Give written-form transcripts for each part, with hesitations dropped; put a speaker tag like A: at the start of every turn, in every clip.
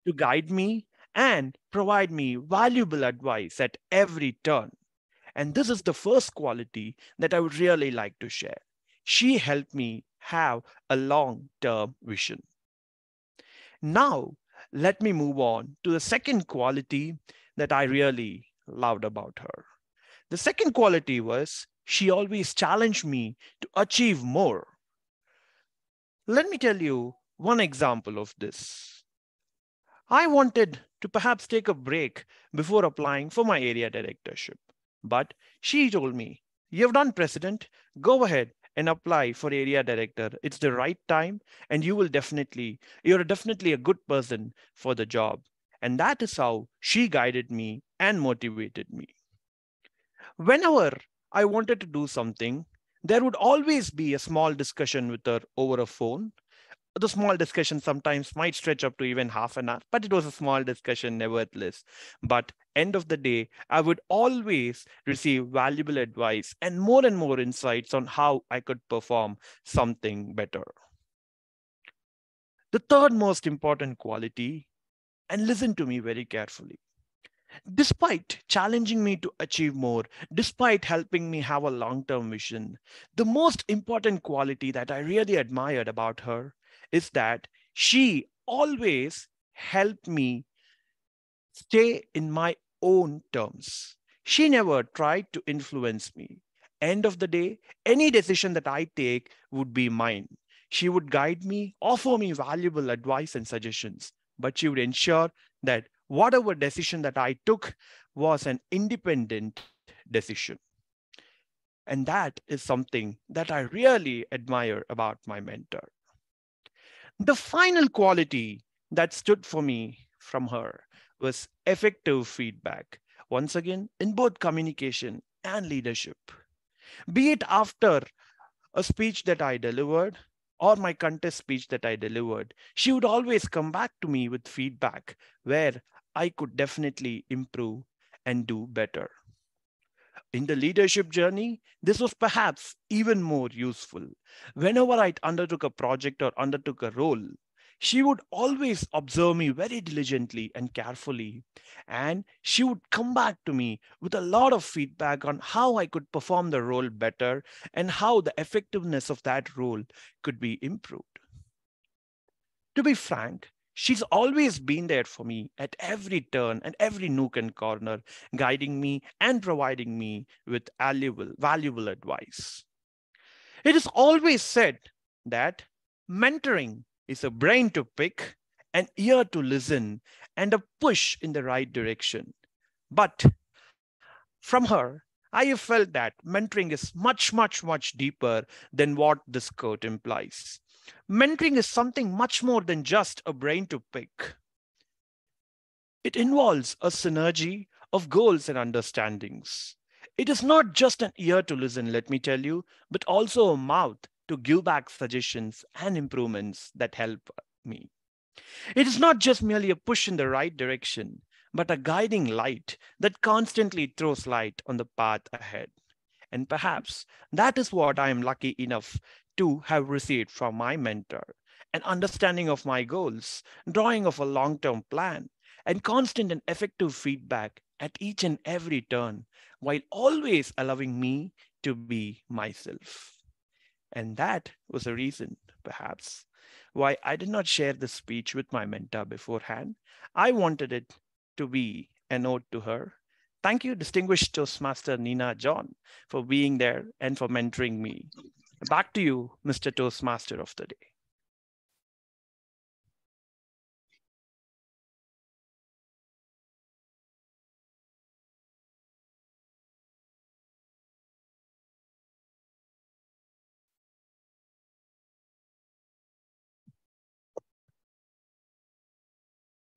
A: to guide me and provide me valuable advice at every turn. And this is the first quality that I would really like to share. She helped me have a long term vision. Now, let me move on to the second quality that I really loved about her. The second quality was she always challenged me to achieve more. Let me tell you one example of this. I wanted to perhaps take a break before applying for my area directorship. But she told me, "You've done president, go ahead and apply for area director. It's the right time, and you're definitely a good person for the job." And that is how she guided me and motivated me. Whenever I wanted to do something, there would always be a small discussion with her over a phone. The small discussion sometimes might stretch up to even half an hour, but it was a small discussion nevertheless. But end of the day, I would always receive valuable advice and more insights on how I could perform something better. The third most important quality, and listen to me very carefully. Despite challenging me to achieve more, despite helping me have a long term vision, the most important quality that I really admired about her is that she always helped me stay in my own terms. She never tried to influence me. End of the day, any decision that I take would be mine. She would guide me, offer me valuable advice and suggestions, but she would ensure that whatever decision that I took was an independent decision. And that is something that I really admire about my mentor. The final quality that stood for me from her was effective feedback, once again, in both communication and leadership. Be it after a speech that I delivered or my contest speech that I delivered, she would always come back to me with feedback where I could definitely improve and do better. In the leadership journey, this was perhaps even more useful. Whenever I undertook a project or undertook a role, she would always observe me very diligently and carefully, and she would come back to me with a lot of feedback on how I could perform the role better and how the effectiveness of that role could be improved. To be frank, she's always been there for me at every turn and every nook and corner, guiding me and providing me with valuable advice. It is always said that mentoring is a brain to pick, an ear to listen, and a push in the right direction. But from her, I have felt that mentoring is much deeper than what this quote implies. Mentoring is something much more than just a brain to pick. It involves a synergy of goals and understandings. It is not just an ear to listen, let me tell you, but also a mouth to give back suggestions and improvements that help me. It is not just merely a push in the right direction, but a guiding light that constantly throws light on the path ahead. And perhaps that is what I am lucky enough to have received from my mentor: an understanding of my goals, drawing of a long term plan, and constant and effective feedback at each and every turn, while always allowing me to be myself. And that was a reason, perhaps, why I did not share this speech with my mentor beforehand. I wanted it to be a note to her. Thank you, distinguished Toastmaster Nina John, for being there and for mentoring me. Back to you, Mr. Toastmaster of the day.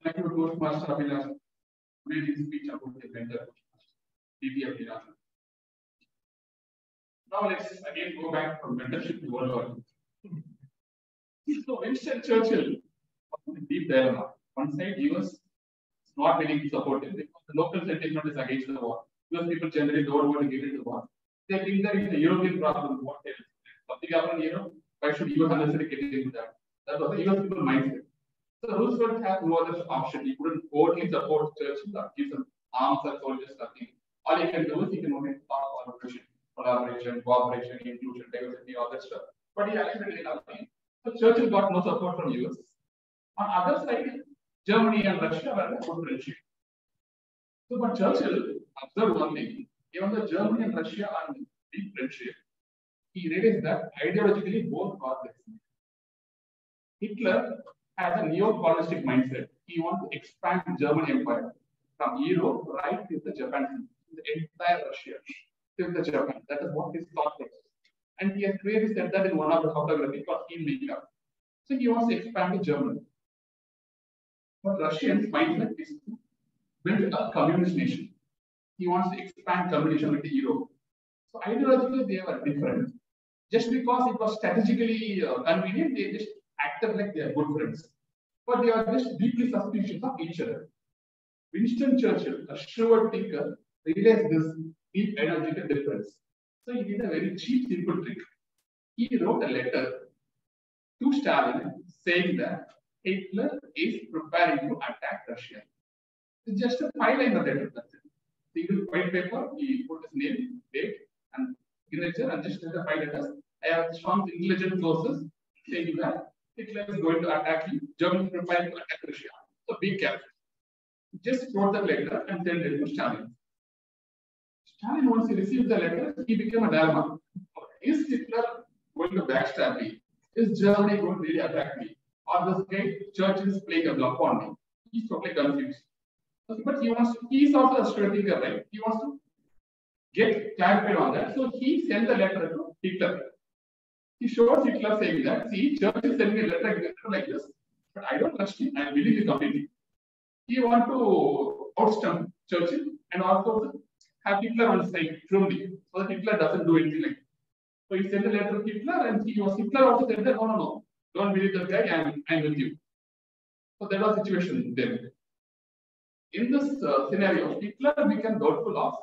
B: Thank you, Toastmaster Abhilash. Amazing speech about the mentor, DP Abhilash. Now let's again go back from mentorship to World War II. So Winston Churchill was in deep dilemma. One side, US is not willing to support him because the local sentiment is against the war. US people generally don't want to get into the war. They think that it's a European problem. What else? Something happened in Europe. Why should US unnecessarily get into that? That was the US people mindset. So So Roosevelt had no other option. He couldn't totally support Churchill or give some arms and soldiers, nothing. All he can do is he can only talk collaboration, cooperation, inclusion, diversity, all that stuff. But he actually did nothing. So Churchill got no support from US. On other side, Germany and Russia were in a good friendship. So, but Churchill observed one thing. Even though Germany and Russia are in deep friendship, he realized that ideologically both are different. Hitler has a neo-colonialistic mindset. He wants to expand German empire from Europe right to the Japan, the entire Russia, till the Japan. That is what his thought was. And he has clearly said that in one of the autobiography called Heel Makeup. So he wants to expand to Germany. But Russians' mindset is to build a communist nation. He wants to expand communism into Europe. So ideologically, they were different. Just because it was strategically convenient, they just acted like they are good friends. But they are just deeply suspicious of each other. Winston Churchill, a shrewd thinker, realized this deep ideological difference. So he did a very cheap, simple trick. He wrote a letter to Stalin saying that Hitler is preparing to attack Russia. It's just a 5-line letter. That's it. Single white paper, he put his name, date, and signature, and just 5 letters. I have strong intelligent sources saying that Hitler is going to attack you. Germany is preparing to attack Russia. So be careful. Just wrote the letter and sent it to Stalin. Stalin, once he received the letter, he became a dilemma. Is Hitler going to backstab me? Is Germany going to really attack me? Or this guy, Churchill is playing a bluff on me? He's totally confused. But he's also a straight thinker, right? He wants to get clarified on that. So he sent the letter to Hitler. He shows Hitler saying that, see, Churchill sent me a letter like this, but I don't trust him. I believe him completely. He wants to outstump Churchill and also have Hitler on his side firmly, so that Hitler doesn't do anything like that. So he sent a letter to Hitler, and Hitler also said that, no, don't believe that guy, I'm with you. So that was the situation then. In this scenario, Hitler became doubtful of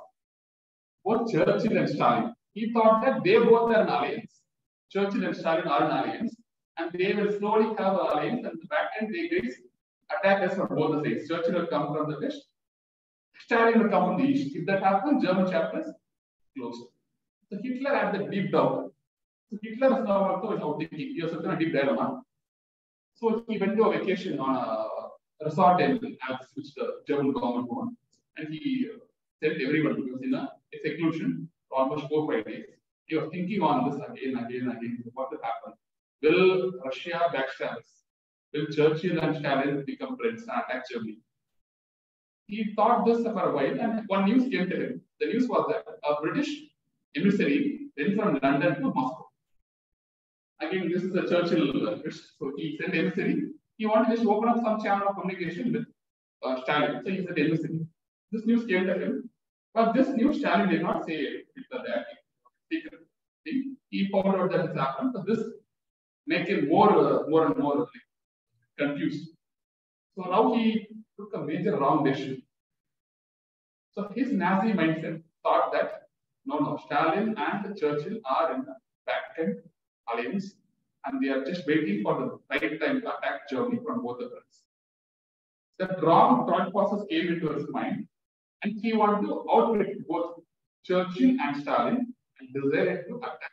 B: both Churchill and Stalin. He thought that they both are an alliance. Churchill and Stalin are an alliance, and they will slowly have an alliance, and the back end they will attack us from both the sides. Churchill will come from the west, Stalin will come from the east. If that happens, German chapters closed. So Hitler had the deep doubt. So Hitler is now also thinking. He was in a deep dilemma. So he went to a vacation on a resort in Alps, which the German government won, and he sent everyone. He was in a seclusion for almost 4 or 5 days. He was thinking on this again. What will happen? Will Russia backstab us? Will Churchill and Stalin become friends and attack Germany? He thought this for a while, and one news came to him. The news was that a British emissary went from London to Moscow. Again, this is a Churchill wish. So he sent emissary. He wanted to just open up some channel of communication with Stalin. So he sent emissary. This news came to him. But this news, Stalin did not say Hitler that. He found out that it's happened. So this made him more and more confused. So now he took a major wrong decision. So his Nazi mindset thought that no, Stalin and Churchill are in the back-end alliance, and they are just waiting for the right time to attack Germany from both the fronts. That wrong thought process came into his mind, and he wanted to outwit both Churchill and Stalin and decided to attack.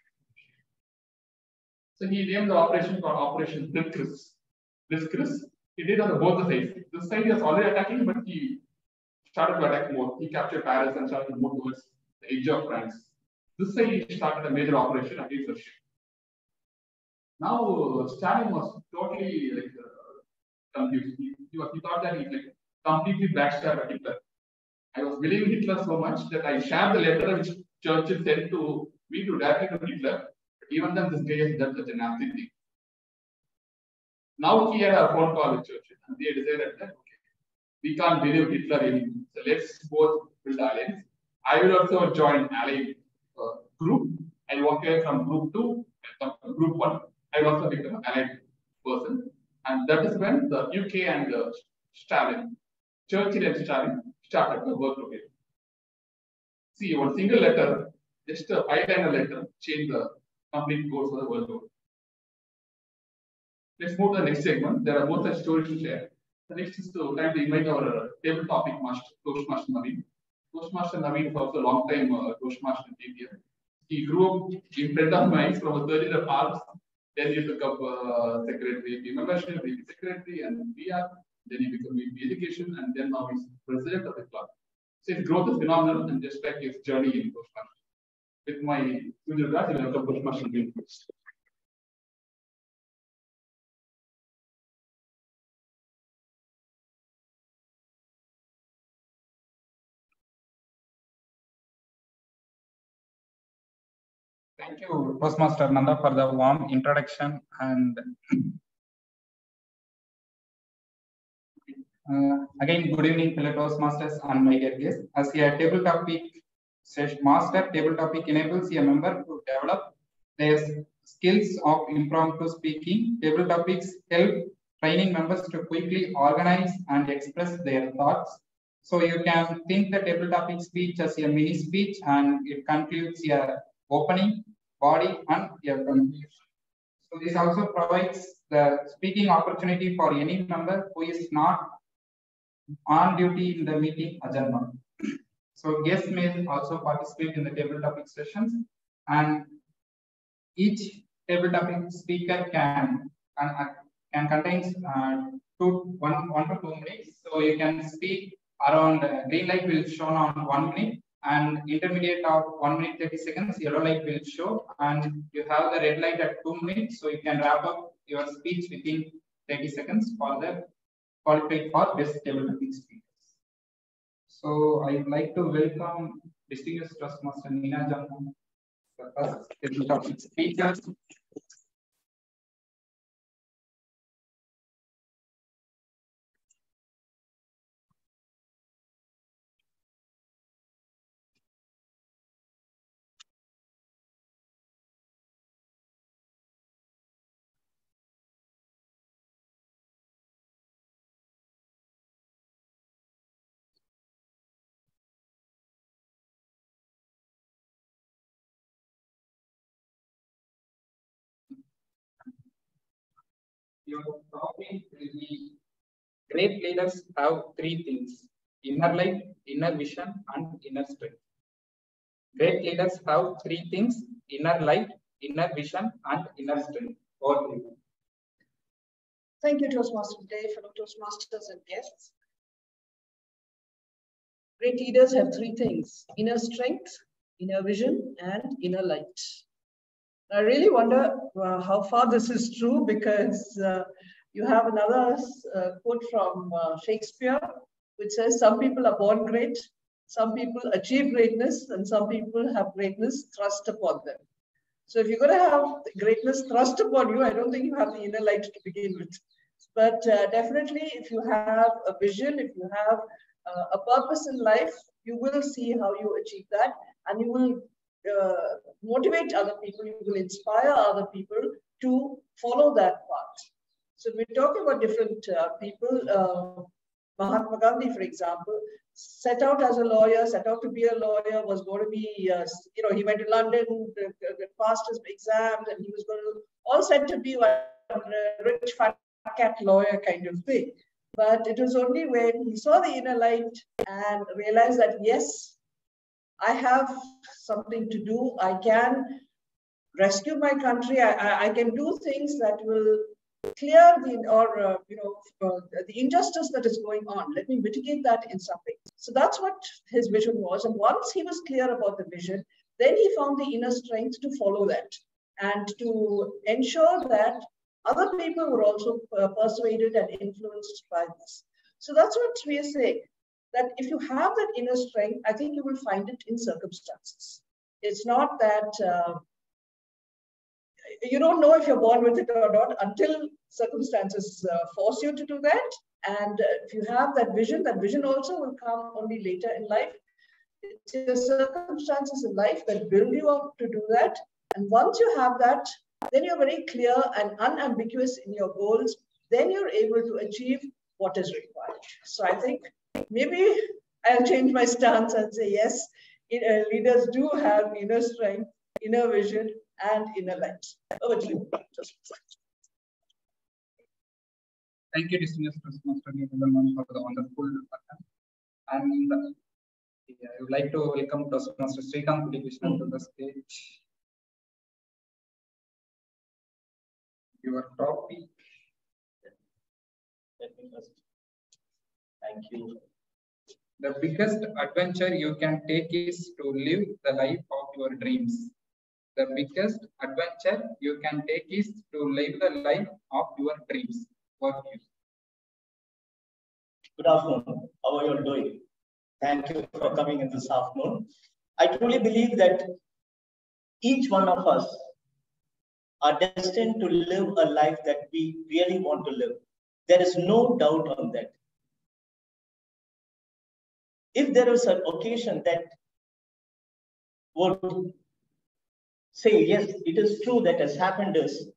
B: So he named the operation called Operation Blitzkrieg. He did on both the sides. This side he was already attacking, but he started to attack more. He captured Paris and started to move towards the edge of France. This side he started a major operation against Russia. Now Stalin was totally confused. He thought that he completely backstabbed Hitler. I was believing Hitler so much that I shared the letter which Churchill sent to me to directly to Hitler. But even then, this guy has done such a nasty thing. Now he had a phone call with Churchill, and they decided that we can't believe Hitler anymore. So let's both build alliance. I will also join allied group. I walk away from group 2 and come to group 1. I will also become an allied person. And that is when the UK and Stalin, Churchill and Stalin started to work together. See, one single letter, just a 5-liner letter, changed the complete course of the world. Let's move to the next segment. There are both such stories to share. The next is the time to invite our table topic master, Toastmaster Naveen. Toastmaster Naveen is also a long time Toastmaster in India. He grew up in front of my eyes from a third in the past. Then he took up secretary, VP membership, VP secretary, and PR. Then he became VP education, and then now he's president of the club. So his growth is phenomenal, and just like his journey in Toastmaster. With my junior class, I welcome Toastmaster Naveen.
C: Thank you, Toastmaster Nanda, for the warm introduction. And again, good evening, fellow Toastmasters and my dear guests. As a table topic master, table topic enables a member to develop their skills of impromptu speaking. Table topics help training members to quickly organize and express their thoughts. So you can think the table topic speech as a mini speech, and it concludes a opening, body, and a conclusion. So this also provides the speaking opportunity for any member who is not on duty in the meeting agenda. So guests may also participate in the table topic sessions, and each table topic speaker can contain 1 to 2 minutes. So you can speak around green light will show on 1 minute, and intermediate of 1 minute 30 seconds, yellow light will show, and you have the red light at 2 minutes. So you can wrap up your speech within 30 seconds for the qualified for best table topic speakers. So I would like to welcome distinguished Toastmaster Neena Janman, the first table topic speaker. Your topic will be great leaders have 3 things: inner light, inner vision, and inner strength. Great leaders have 3 things: inner light, inner vision, and inner strength. All 3.
D: Thank you, Toastmaster Dave, fellow Toastmasters and guests. Great leaders have 3 things: inner strength, inner vision, and inner light. I really wonder how far this is true, because you have another quote from Shakespeare, which says, some people are born great, some people achieve greatness, and some people have greatness thrust upon them. So if you're going to have greatness thrust upon you, I don't think you have the inner light to begin with. But definitely, if you have a vision, if you have a purpose in life, you will see how you achieve that, and you will motivate other people, you will inspire other people to follow that path. So we're talking about different people. Mahatma Gandhi, for example, set out as a lawyer, set out to be a lawyer, was going to be, he went to London, passed his exams, and he was going to, all set to be a rich fat cat lawyer kind of thing. But it was only when he saw the inner light and realized that, yes, I have something to do. I can rescue my country. I can do things that will clear the injustice that is going on. Let me mitigate that in some way. So that's what his vision was. And once he was clear about the vision, then he found the inner strength to follow that and to ensure that other people were also persuaded and influenced by this. So that's what we are saying, that if you have that inner strength, I think you will find it in circumstances. It's not that you don't know if you're born with it or not until circumstances force you to do that. And if you have that vision also will come only later in life. It's your circumstances in life that build you up to do that. And once you have that, then you're very clear and unambiguous in your goals. Then you're able to achieve what is required. So I think maybe I'll change my stance and say, yes, leaders do have inner strength, inner vision, and inner light. Over to you.
C: Thank you, distinguished Toastmaster everyone, for the wonderful performance. And I would like to welcome Toastmaster Srikanth Krishnan to the stage. Your topic.
E: Let me first. Thank you.
C: The biggest adventure you can take is to live the life of your dreams. The biggest adventure you can take is to live the life of your dreams. What is?
E: Good afternoon. How are you all doing? Thank you for coming in this afternoon. I truly believe that each one of us are destined to live a life that we really want to live. There is no doubt on that. If there is an occasion that would say, yes, it is true that has happened is,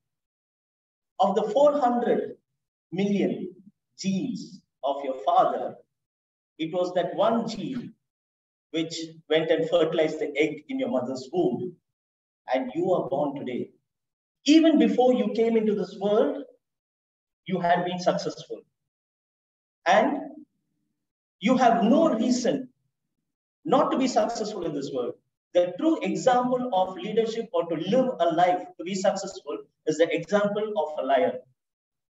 E: of the 400 million genes of your father, it was that one gene which went and fertilized the egg in your mother's womb, and you are born today. Even before you came into this world, you had been successful. And you have no reason not to be successful in this world. The true example of leadership or to live a life to be successful is the example of a lion.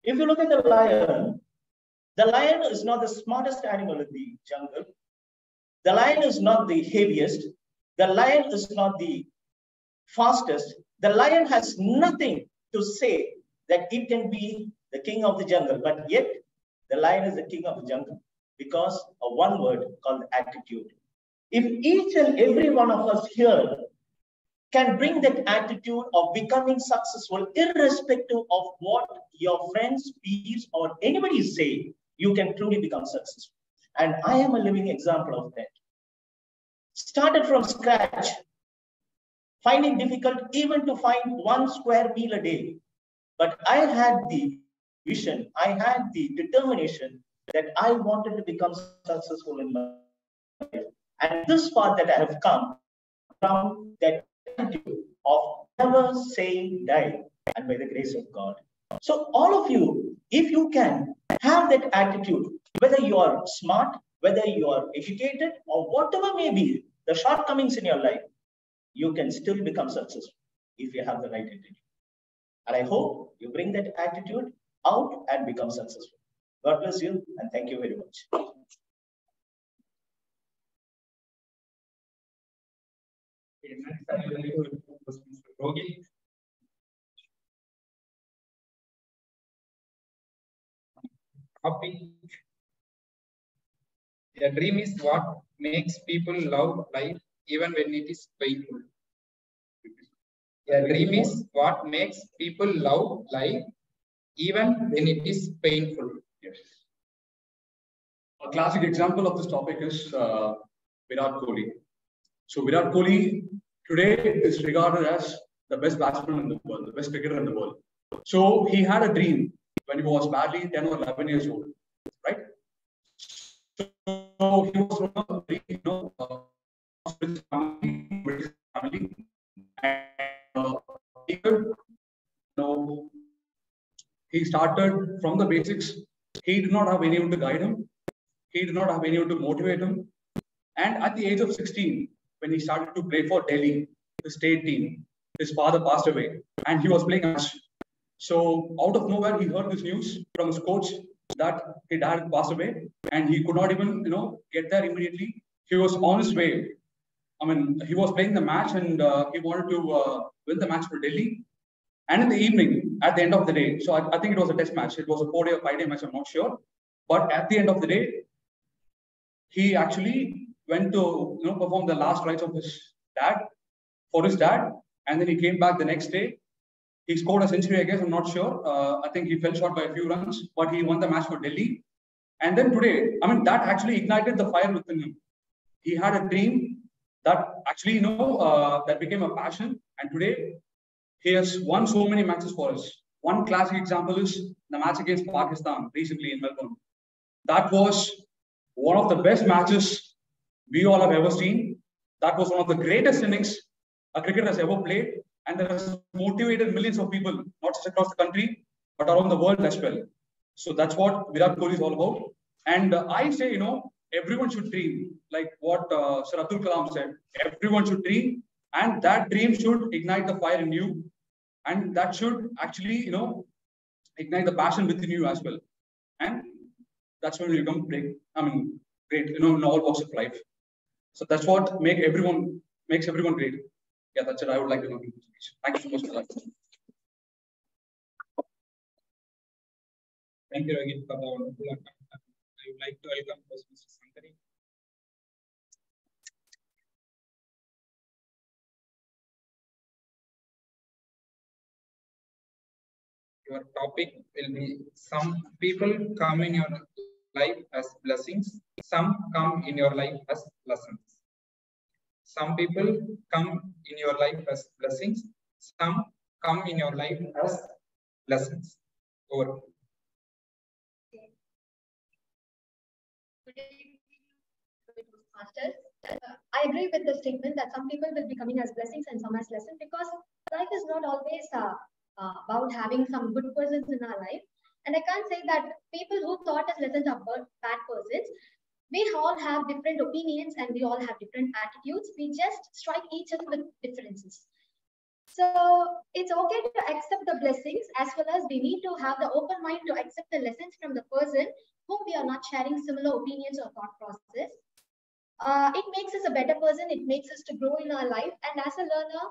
E: If you look at the lion is not the smartest animal in the jungle. The lion is not the heaviest. The lion is not the fastest. The lion has nothing to say that it can be the king of the jungle, but yet the lion is the king of the jungle because of one word called attitude. If each and every one of us here can bring that attitude of becoming successful, irrespective of what your friends, peers, or anybody say, you can truly become successful. And I am a living example of that. Started from scratch, finding difficult even to find one square meal a day. But I had the vision, I had the determination that I wanted to become successful in my life. And this part that I have come from that attitude of never saying die, and by the grace of God. So all of you, if you can have that attitude, whether you are smart, whether you are educated, or whatever may be the shortcomings in your life, you can still become successful if you have the right attitude. And I hope you bring that attitude out and become successful. God bless you, and thank you very much.
C: Topic. A dream is what makes people love life even when it is painful. A dream is what makes people love life even when it is painful.
B: Yes. A classic example of this topic is Virat Kohli. So Virat Kohli today is regarded as the best batsman in the world, the best cricketer in the world. So he had a dream when he was barely 10 or 11 years old, right? So he was from a very, family, and he started from the basics. He did not have anyone to guide him. He did not have anyone to motivate him. And at the age of 16, when he started to play for Delhi, the state team, his father passed away and he was playing a match. So out of nowhere, he heard this news from his coach that his dad passed away and he could not even, get there immediately. He was on his way. I mean, he was playing the match and he wanted to win the match for Delhi. And in the evening, at the end of the day, so I think it was a test match. It was a 4-day or 5-day match, I'm not sure. But at the end of the day, he actually went to perform the last rites of his dad, for his dad. And then he came back the next day. He scored a century, I guess, I'm not sure. I think he fell short by a few runs, but he won the match for Delhi. And then today, I mean, that actually ignited the fire within him. He had a dream that actually, that became a passion. And today, he has won so many matches for us. One classic example is the match against Pakistan recently in Melbourne. That was one of the best matches we all have ever seen. That was one of the greatest innings a cricketer has ever played. And that has motivated millions of people, not just across the country, but around the world as well.
F: So that's what Virat Kohli is all about. And I say, everyone should dream. Like what Sir Abdul Kalam said, everyone should dream, and that dream should ignite the fire in you, and that should actually, ignite the passion within you as well. And that's when you become great. Great, in all walks of life. So that's what makes everyone great. Yeah, that's it. I would like to know. Thank you so much for that.
C: Thank you again for the wonderful account. I would like to welcome Mr. Sankari. Your topic will be some people come in your life as blessings, some come in your life as lessons. Some people come in your life as blessings, some come in your life as lessons. Over.
G: I agree with the statement that some people will be coming as blessings and some as lessons, because life is not always about having some good persons in our life. And I can't say that people who thought as lessons are bad persons. We all have different opinions and we all have different attitudes. We just strike each other with differences. So it's okay to accept the blessings, as well as we need to have the open mind to accept the lessons from the person whom we are not sharing similar opinions or thought process. It makes us a better person. It makes us to grow in our life. And as a learner,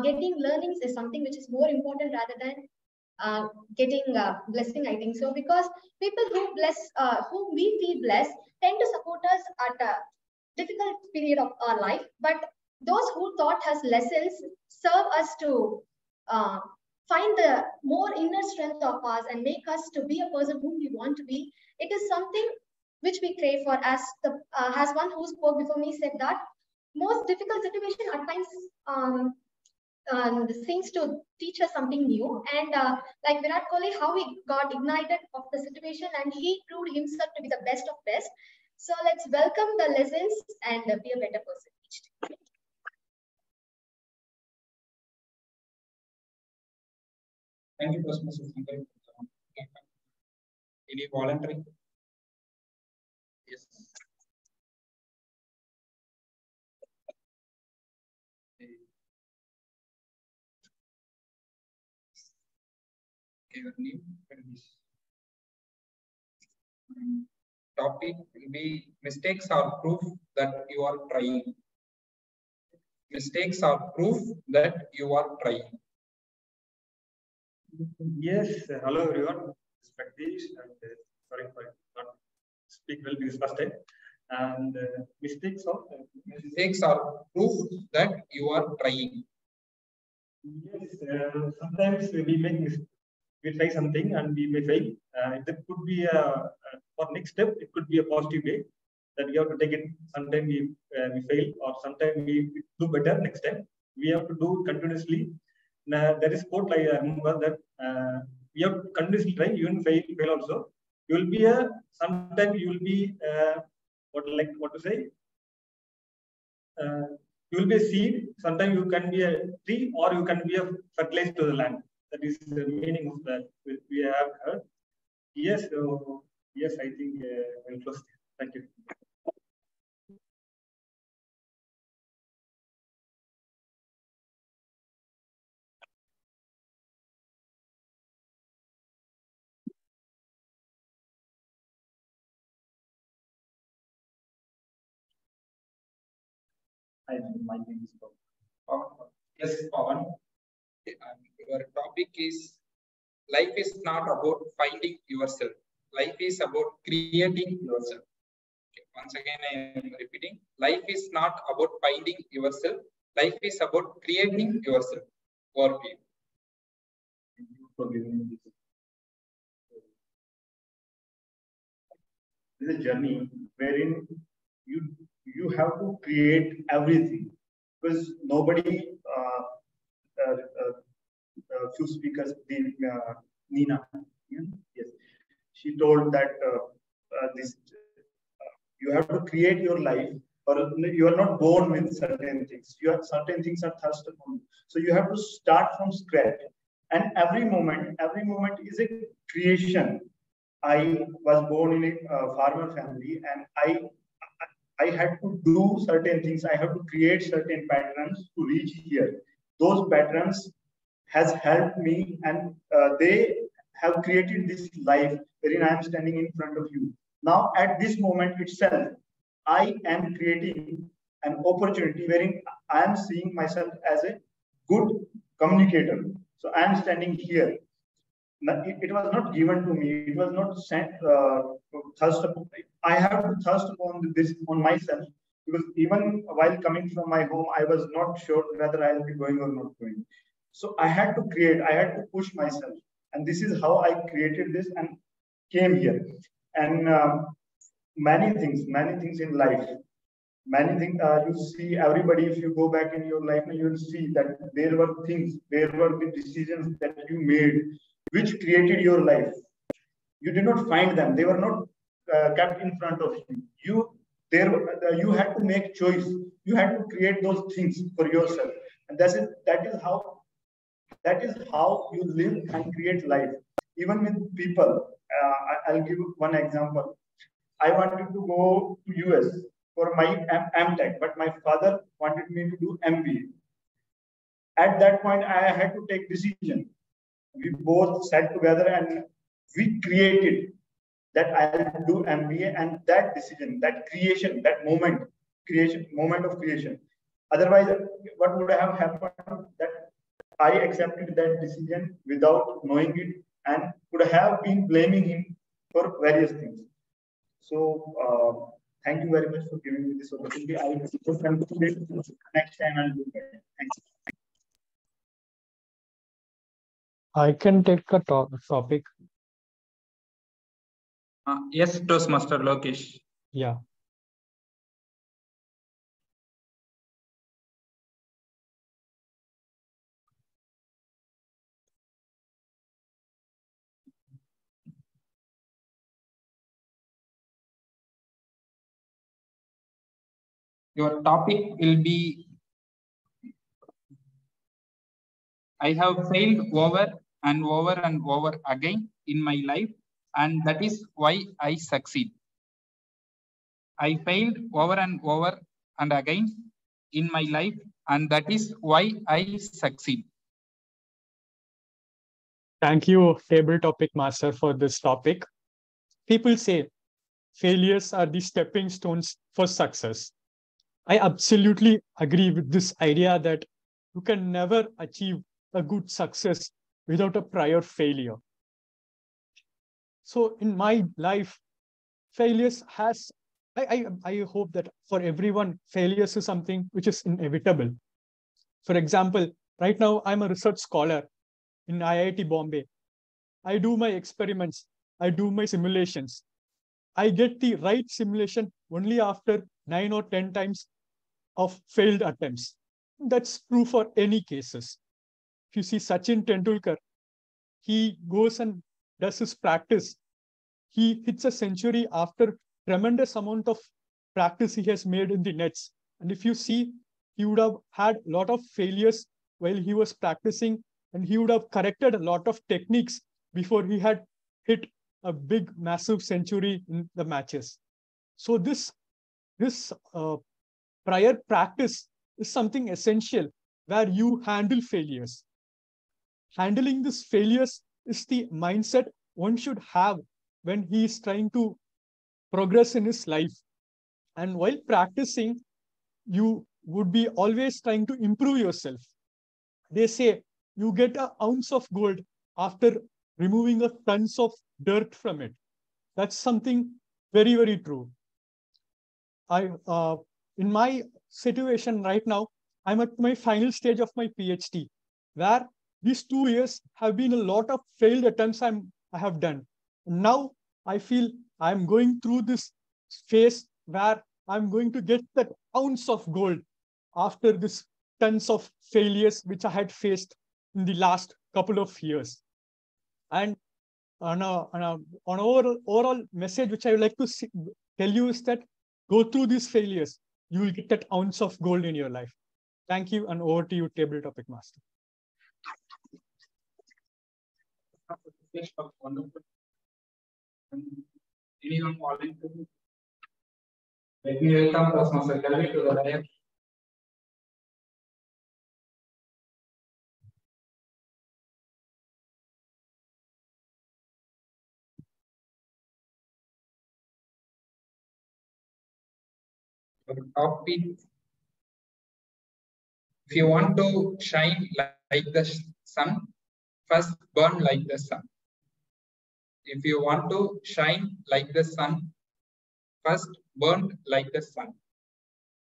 G: getting learnings is something which is more important rather than getting blessing, I think so. Because people whom we feel blessed tend to support us at a difficult period of our life. But those who taught us lessons serve us to find the more inner strength of us and make us to be a person whom we want to be. It is something which we crave for. As one who spoke before me said that most difficult situation at times seems to teach us something new. And like Virat Kohli, how he got ignited of the situation and he proved himself to be the best of best. So let's welcome the lessons and be a better person each day.
C: Thank you, Mr. Sankari. Any voluntary? Yes. Your name and this topic will be mistakes are proof that you are trying. Mistakes are proof that you are trying.
H: Yes, hello everyone. It's Practice, and sorry for not speak well this first time. And mistakes
C: are proof that you are trying.
H: Yes, sometimes we try something and we may fail. That could be for next step. It could be a positive way that we have to take it. Sometimes we fail, or sometimes we do better next time. We have to do continuously. There is quote I remember that we have to continuously try, even fail also. You will be sometimes you will be what to say. You will be a seed. Sometimes you can be a tree, or you can be a fertilizer to the land. That is the meaning of that we have heard. Yes, yes, I think we'll close. Thank you. My name is
C: Pawan. Yes, Pawan. Your topic is life is not about finding yourself. Life is about creating yourself. Okay. Once again, I am repeating. Life is not about finding yourself. Life is about creating yourself. For you.
H: Thank you for giving me this. This is a journey wherein you have to create everything, because nobody. Few speakers, Nina, yes, she told that you have to create your life, or you are not born with certain things. You have certain things are thrust upon you, so you have to start from scratch. And every moment is a creation. I was born in a farmer family, and I had to do certain things. I have to create certain patterns to reach here. Those patterns has helped me, and they have created this life wherein I am standing in front of you. Now, at this moment itself, I am creating an opportunity wherein I am seeing myself as a good communicator. So I am standing here. It was not given to me. It was not sent. Thirst. I have to thirst upon this on myself, because even while coming from my home, I was not sure whether I will be going or not going. So I had to create. I had to push myself, and this is how I created this and came here. And many things in life, many things you see everybody. If you go back in your life, you will see that there were things, there were the decisions that you made which created your life. You did not find them. They were not kept in front of you. You had to make choice. You had to create those things for yourself, and that is how you live and create life. Even with people, I'll give you one example. I wanted to go to US for my MTech, but my father wanted me to do MBA. At that point, I had to take decision. We both sat together and we created that I'll do MBA, and that decision, that creation, that moment of creation. Otherwise, what would have happened that I accepted that decision without knowing it and could have been blaming him for various things. So thank you very much for giving me this opportunity. I will continue next time I'll do better. Thanks.
I: I can take a topic.
C: Yes, Toastmaster Lokesh.
I: Yeah.
C: Your topic will be, I have failed over and over and over again in my life, and that is why I succeed. I failed over and over and again in my life, and that is why I succeed.
I: Thank you, Table Topic Master, for this topic. People say failures are the stepping stones for success. I absolutely agree with this idea that you can never achieve a good success without a prior failure. So in my life, failures has, I hope that for everyone, failures is something which is inevitable. For example, right now I'm a research scholar in IIT Bombay. I do my experiments, I do my simulations. I get the right simulation only after 9 or 10 times of failed attempts. That's true for any cases. If you see Sachin Tendulkar, he goes and does his practice. He hits a century after tremendous amount of practice he has made in the nets. And if you see, he would have had a lot of failures while he was practicing, and he would have corrected a lot of techniques before he had hit a big, massive century in the matches. So this prior practice is something essential where you handle failures. Handling these failures is the mindset one should have when he is trying to progress in his life. And while practicing, you would be always trying to improve yourself. They say you get an ounce of gold after removing a tons of dirt from it. That's something very, very true. In my situation right now, I'm at my final stage of my PhD, where these 2 years have been a lot of failed attempts I have done. Now I feel I'm going through this phase where I'm going to get that ounce of gold after this tons of failures which I had faced in the last couple of years. And on overall message which I would like to tell you is that go through these failures, you will get that ounce of gold in your life. Thank you, and over to you, Table Topic Master.
C: Anyone calling to? Let me welcome Toastmaster Kelvin to the line. Topic: if you want to shine like the sun, first burn like the sun. If you want to shine like the sun, first burn like the sun.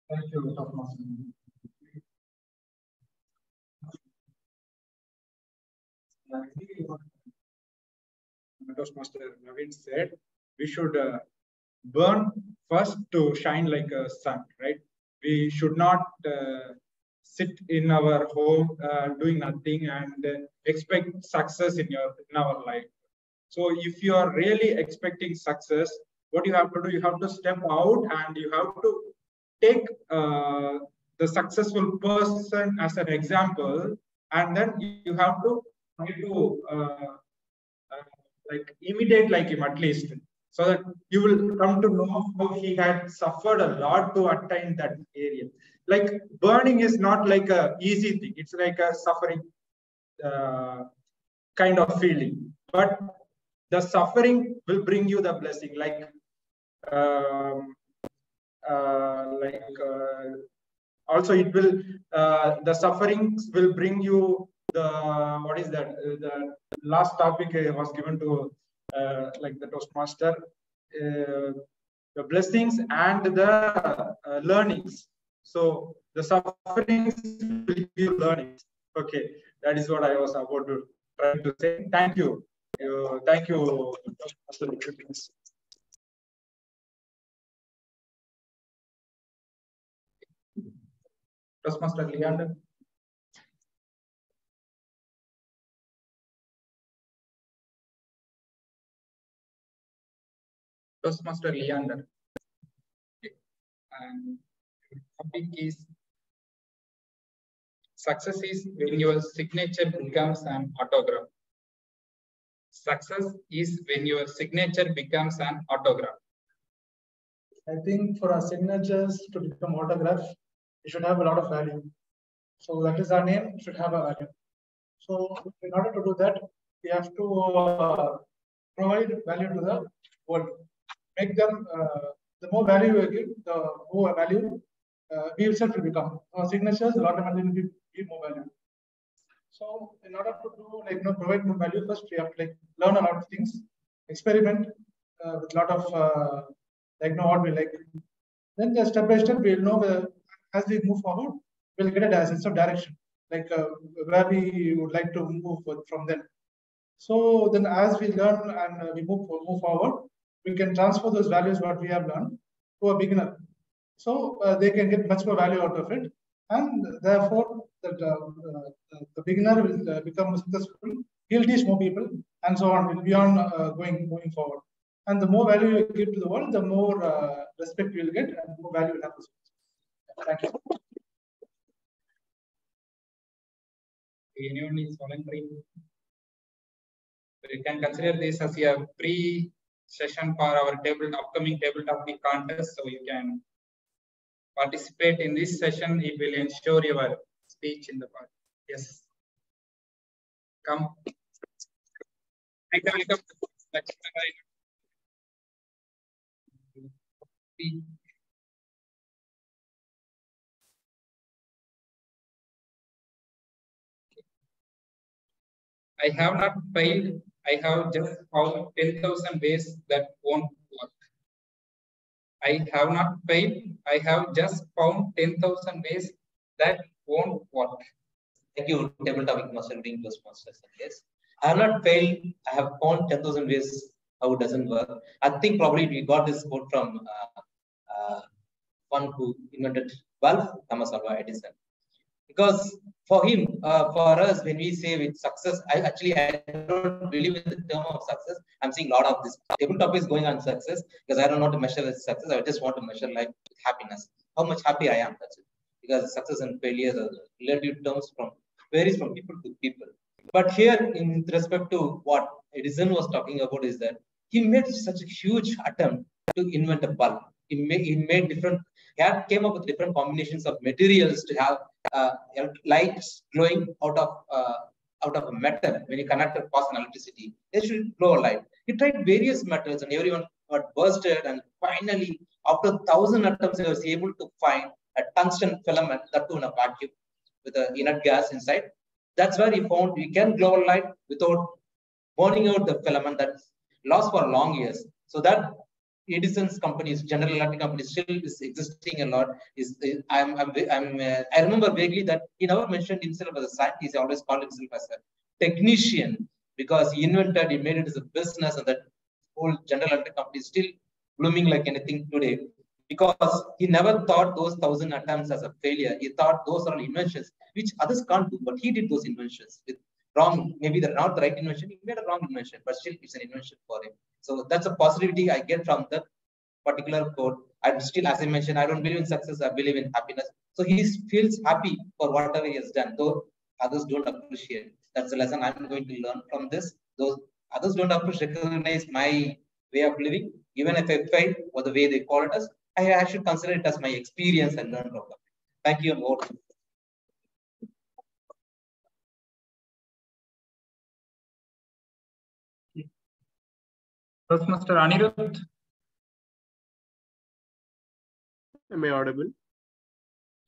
C: Thank you, Toastmaster. Toastmaster Naveen said we should burn first to shine like a sun, right? We should not sit in our home doing nothing and expect success in our life. So if you are really expecting success, what you have to do, you have to step out and you have to take the successful person as an example, and then you have to try to like imitate like him at least, so that you will come to know how he had suffered a lot to attain that area. Like burning is not like a easy thing; it's like a suffering kind of feeling. But the suffering will bring you the blessing. Also, it will the sufferings will bring you the what is that the last topic was given to like the Toastmaster, the blessings and the learnings. So the sufferings will give you learnings. Okay, that is what I was about to try to say. Thank you. Thank you. Toastmaster Leander. Toastmaster Leander. And topic is success is when your signature becomes an autograph. Success is when your signature becomes an autograph.
J: I think for our signatures to become autographs, it should have a lot of value. So that is our name, should have a value. So in order to do that, we have to provide value to the world. Make them, the more value we give, the more value we itself will become. Our signatures will automatically give more value. So in order to do provide more value, first we have to learn a lot of things, experiment with a lot of what we like. Then just step by step we'll know as we move forward, we'll get a sense of direction, where we would like to move from then. So then as we learn and we move forward, we can transfer those values what we have learned to a beginner. So they can get much more value out of it. And therefore, the beginner will become successful. He'll teach more people, and so on. Will be on going forward. And the more value you give to the world, the more respect you will get, and more value will happen. Thank you.
C: Anyone is volunteering? You can consider this as a pre-session for our upcoming tabletop contest, so you can participate in this session. It will ensure your speech in the part. Yes. Come. I have not failed. I have just found 10,000 ways that won't work. I have not failed. I have just found 10,000 ways that won't work.
K: Thank you, tabletop master leading Toastmasters. Yes, I have not failed. I have found 10,000 ways how it doesn't work. I think probably we got this quote from one who invented bulb, Thomas Alva Edison. Because for him, for us, when we say with success, I don't believe in the term of success. I'm seeing a lot of this tabletop is going on success because I don't want to measure the success. I just want to measure like happiness, how much happy I am. That's it. Because success and failure are relative terms varies from people to people. But here, in respect to what Edison was talking about, is that he made such a huge attempt to invent a bulb. He made different, came up with different combinations of materials to have lights glowing out of a metal. When you connect a pass on electricity, they should glow a light. He tried various metals and everyone got bursted, and finally, after 1,000 attempts, he was able to find a tungsten filament, that too in a vacuum with an inert gas inside. That's where he found you can glow a light without burning out the filament that lasts for long years. So that Edison's companies, General Electric companies, still is existing a lot. I remember vaguely that he never mentioned himself as a scientist. He always called himself as a technician because he invented, he made it as a business, and that whole General Electric company is still blooming like anything today. Because he never thought those 1,000 attempts as a failure. He thought those are inventions which others can't do, but he did those inventions with wrong, maybe they're not the right invention. He made a wrong invention, but still it's an invention for him. So that's a positivity I get from that particular quote. I'm still, as I mentioned, I don't believe in success, I believe in happiness. So he feels happy for whatever he has done, though others don't appreciate. That's the lesson I'm going to learn from this. Those others don't recognize my way of living, even if I failed or the way they call it as, I should consider it as my experience and learn from it. Thank you, Lord.
C: Toastmaster Anirudh.
L: Am I audible?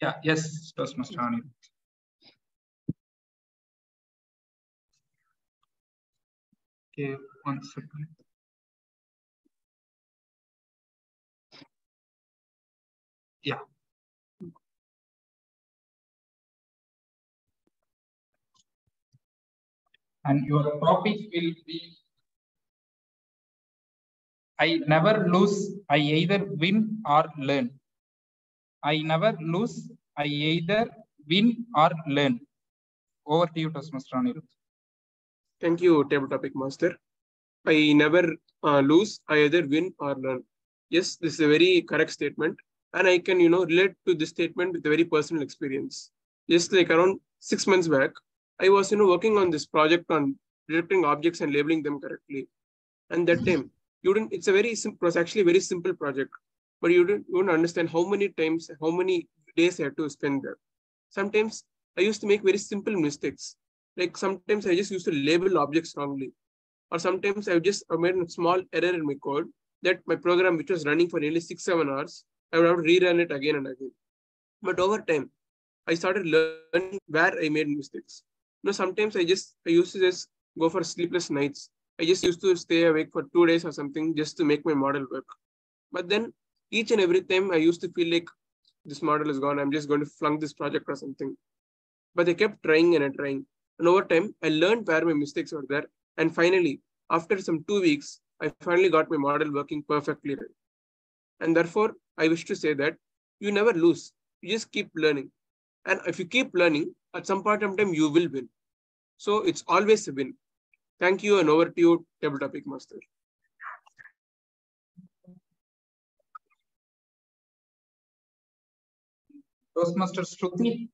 C: Yeah, yes, Toastmaster Anirudh. Okay, 1 second. Yeah. And your topic will be, I never lose, I either win or learn. I never lose, I either win or learn. Over to you, Toastmaster Anirudh.
L: Thank you, Table Topic Master. I never lose, I either win or learn. Yes, this is a very correct statement. And I can, relate to this statement with a very personal experience. Just like around 6 months back, I was, working on this project on detecting objects and labeling them correctly. And that time, it's a very simple, it's actually a very simple project, but you don't understand how many times, how many days I had to spend there. Sometimes I used to make very simple mistakes. Like sometimes I just used to label objects wrongly. Or sometimes I made a small error in my code that my program, which was running for nearly 6-7 hours, I would have to rerun it again and again. But over time, I started learning where I made mistakes. Sometimes I used to just go for sleepless nights. I just used to stay awake for 2 days or something just to make my model work. But then each and every time I used to feel like this model is gone, I'm just going to flunk this project or something. But I kept trying and trying. And over time, I learned where my mistakes were there. And finally, after some 2 weeks, I finally got my model working perfectly right. And therefore, I wish to say that you never lose. You just keep learning. And if you keep learning, at some point of time, you will win. So it's always a win. Thank you, and over to you, Table Topic Master.
C: Toastmaster Shruti.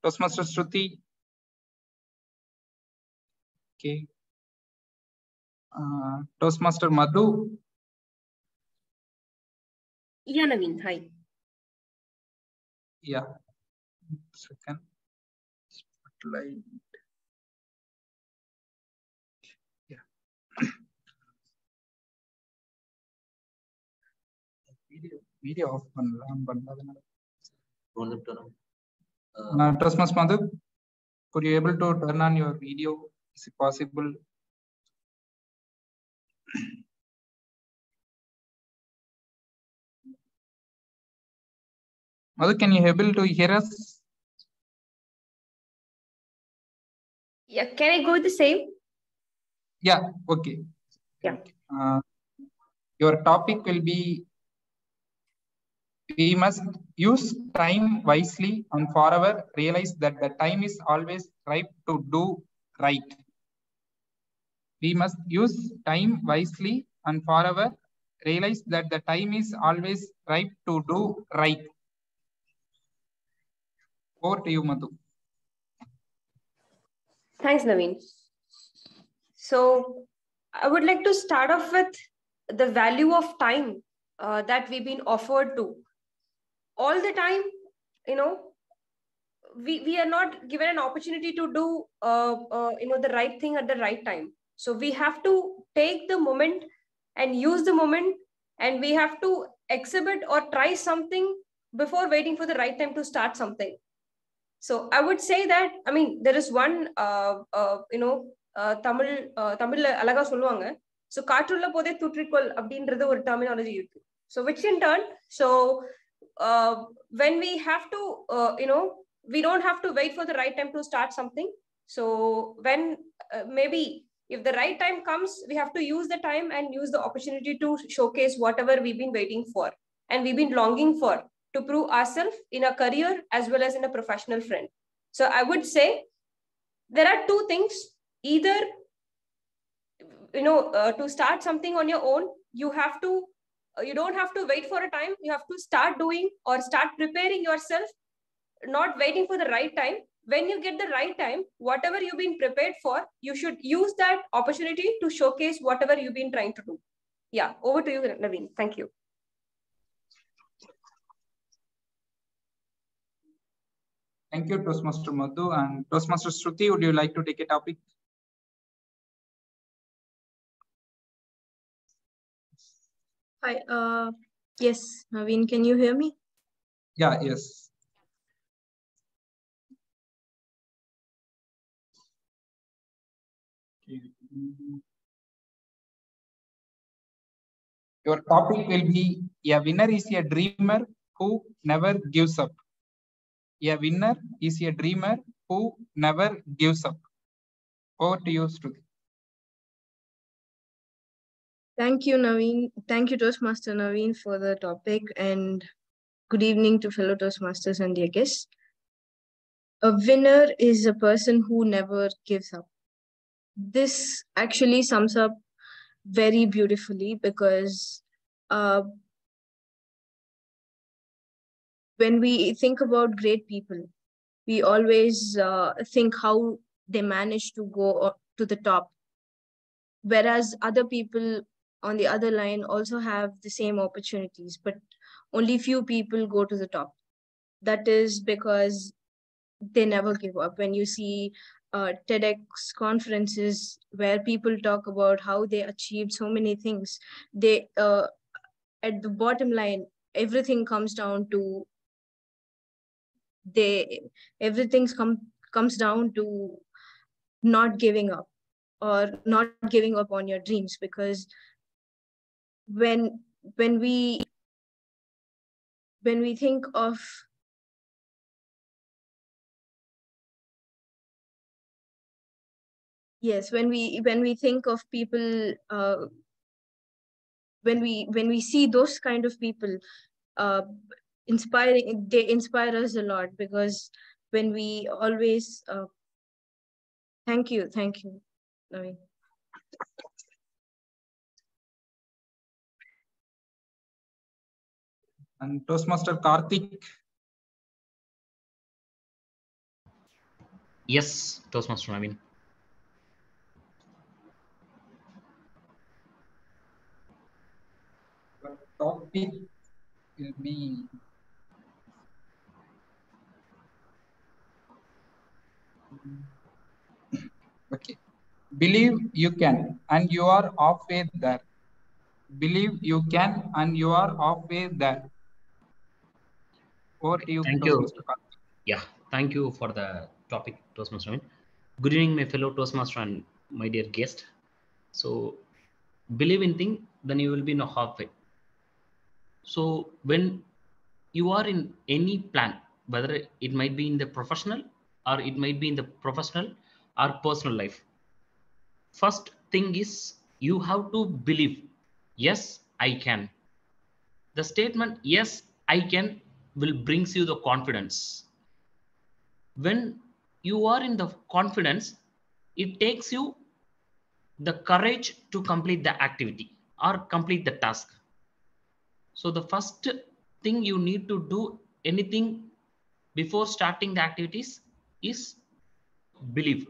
C: Toastmaster Shruti. Okay. Toastmaster Madhu.
M: Yeah, Naveen, hi.
C: Yeah. Second. Spotlight. Yeah. Video off. Toastmaster Madhu, could you able to turn on your video? Is it possible? Madhu, can you able to hear us?
M: Yeah, can I go with the same?
C: Yeah, okay.
M: Yeah.
C: Your topic will be, we must use time wisely and forever realize that the time is always ripe to do right. We must use time wisely and forever realize that the time is always ripe to do right. Over to you, Madhu.
M: Thanks, Naveen. So I would like to start off with the value of time that we've been offered to. All the time, you know, we are not given an opportunity to do, the right thing at the right time. So we have to take the moment and use the moment, and we have to exhibit or try something before waiting for the right time to start something. So I would say that, I mean, there is one, Tamil alaga சொல்லுவாங்க. So காற்றுள்ள போதே தூற்றிக்கொள் அப்படின்றது ஒரு terminology இருக்கு. So which in turn, so when we have to, we don't have to wait for the right time to start something. So when maybe if the right time comes, we have to use the time and use the opportunity to showcase whatever we've been waiting for and we've been longing for, to prove ourselves in a career as well as in a professional friend. So I would say there are two things. Either, to start something on your own, you don't have to wait for a time. You have to start doing or start preparing yourself, not waiting for the right time. When you get the right time, whatever you've been prepared for, you should use that opportunity to showcase whatever you've been trying to do. Yeah, over to you, Naveen. Thank you.
C: Thank you, Toastmaster Madhu. And Toastmaster Shruti, would you like to take a topic?
N: Hi, yes, Naveen, can you hear me?
C: Yeah, yes. Your topic will be, a winner is a dreamer who never gives up. A winner is a dreamer who never gives up. Over to you, Shruti.
N: Thank you, Naveen. Thank you, Toastmaster Naveen, for the topic, and good evening to fellow Toastmasters and their guests. A winner is a person who never gives up. This actually sums up very beautifully, because when we think about great people, we always think how they manage to go to the top, whereas other people on the other line also have the same opportunities, but only few people go to the top. That is because they never give up. When you see TEDx conferences where people talk about how they achieved so many things, they at the bottom line, everything comes down to comes down to not giving up, or not giving up on your dreams. Because when we think of when we think of people, when we see those kind of people inspiring, they inspire us a lot. Because when we always thank you Naveen.
C: And Toastmaster Karthik.
O: Yes, Toastmaster Naveen.
C: The topic will be, okay. Believe you can, and you are halfway there. Believe you can, and you are halfway there. Over to you,
O: Thank you.
C: Toastmaster Karthik.
O: Yeah, thank you for the topic, Toastmaster Naveen. Good evening, my fellow Toastmaster and my dear guest. So, believe in thing, then you will be in a halfway. So, when you are in any plan, whether it might be in the professional or it might be in the professional or personal life, first thing is you have to believe, yes, I can. The statement, yes, I can, will brings you the confidence. When you are in the confidence, it takes you the courage to complete the activity or complete the task. So the first thing you need to do anything before starting the activities is believe.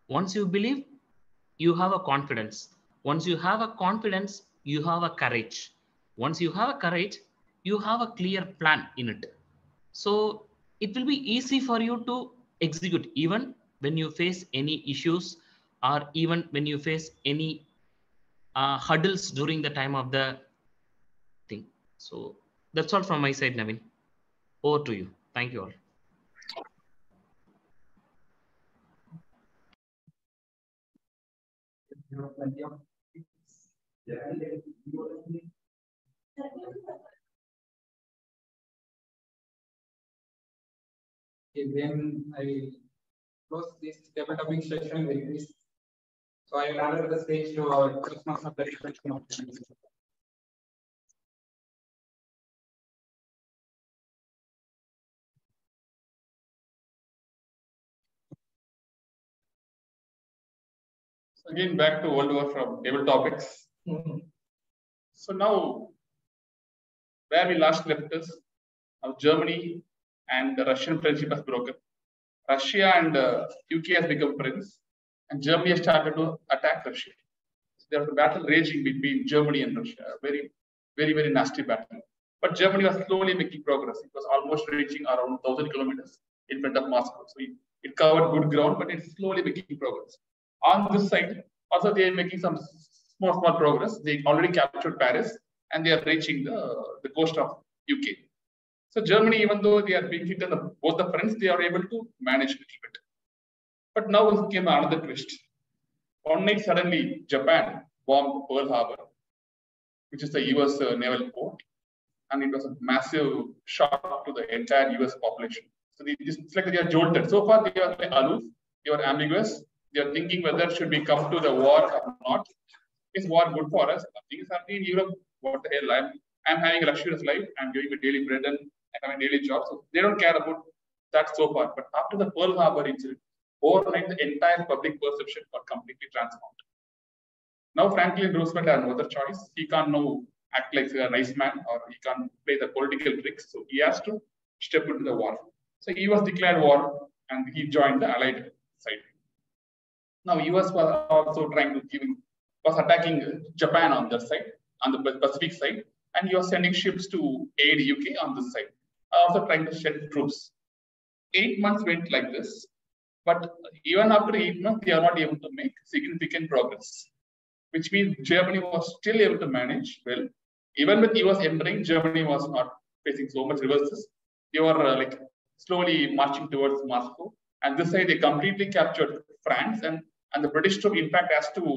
O: Once you believe, you have a confidence. Once you have a confidence, you have a courage. Once you have a courage, you have a clear plan in it. So it will be easy for you to execute even when you face any issues or even when you face any hurdles during the time of the thing. So that's all from my side, Naveen. Over to you. Thank you all.
C: Okay, then I close this table topic session very please. So I will hand the stage to our Toastmaster presentation.
B: So again, back to World War from table topics. So now, where we last left is now Germany and the Russian friendship has broken. Russia and UK has become friends, and Germany has started to attack Russia. So there was a battle raging between Germany and Russia, a very, very, very nasty battle. But Germany was slowly making progress. It was almost reaching around 1,000 kilometers in front of Moscow. So it covered good ground, but it's slowly making progress. On this side, also they are making some small progress. They already captured Paris, and they are reaching the coast of UK. So Germany, even though they are being hit on both the fronts, they are able to manage a little bit. But now came another twist. One night, suddenly, Japan bombed Pearl Harbor, which is the US naval port, and it was a massive shock to the entire US population. So it's like they are jolted. So far, they are aloof, they are ambiguous. They are thinking whether should we come to the war or not. Is war good for us? Nothing is happening in Europe. What the hell? I'm having a luxurious life. I'm getting a daily bread and I'm having a daily job. So they don't care about that so far. But after the Pearl Harbor incident, overnight the entire public perception got completely transformed. Now Franklin Roosevelt had no other choice. He can't now act like a nice man, or he can't play the political tricks. So he has to step into the war. So he was declared war and he joined the Allied side. Now US was also trying to was attacking Japan on their side, on the Pacific side, and he was sending ships to aid UK on this side, also trying to send troops. 8 months went like this, but even after 8 months, they are not able to make significant progress, which means Germany was still able to manage well. Even with US entering, Germany was not facing so much reverses. They were like slowly marching towards Moscow, and this side they completely captured France, and the British took impact as to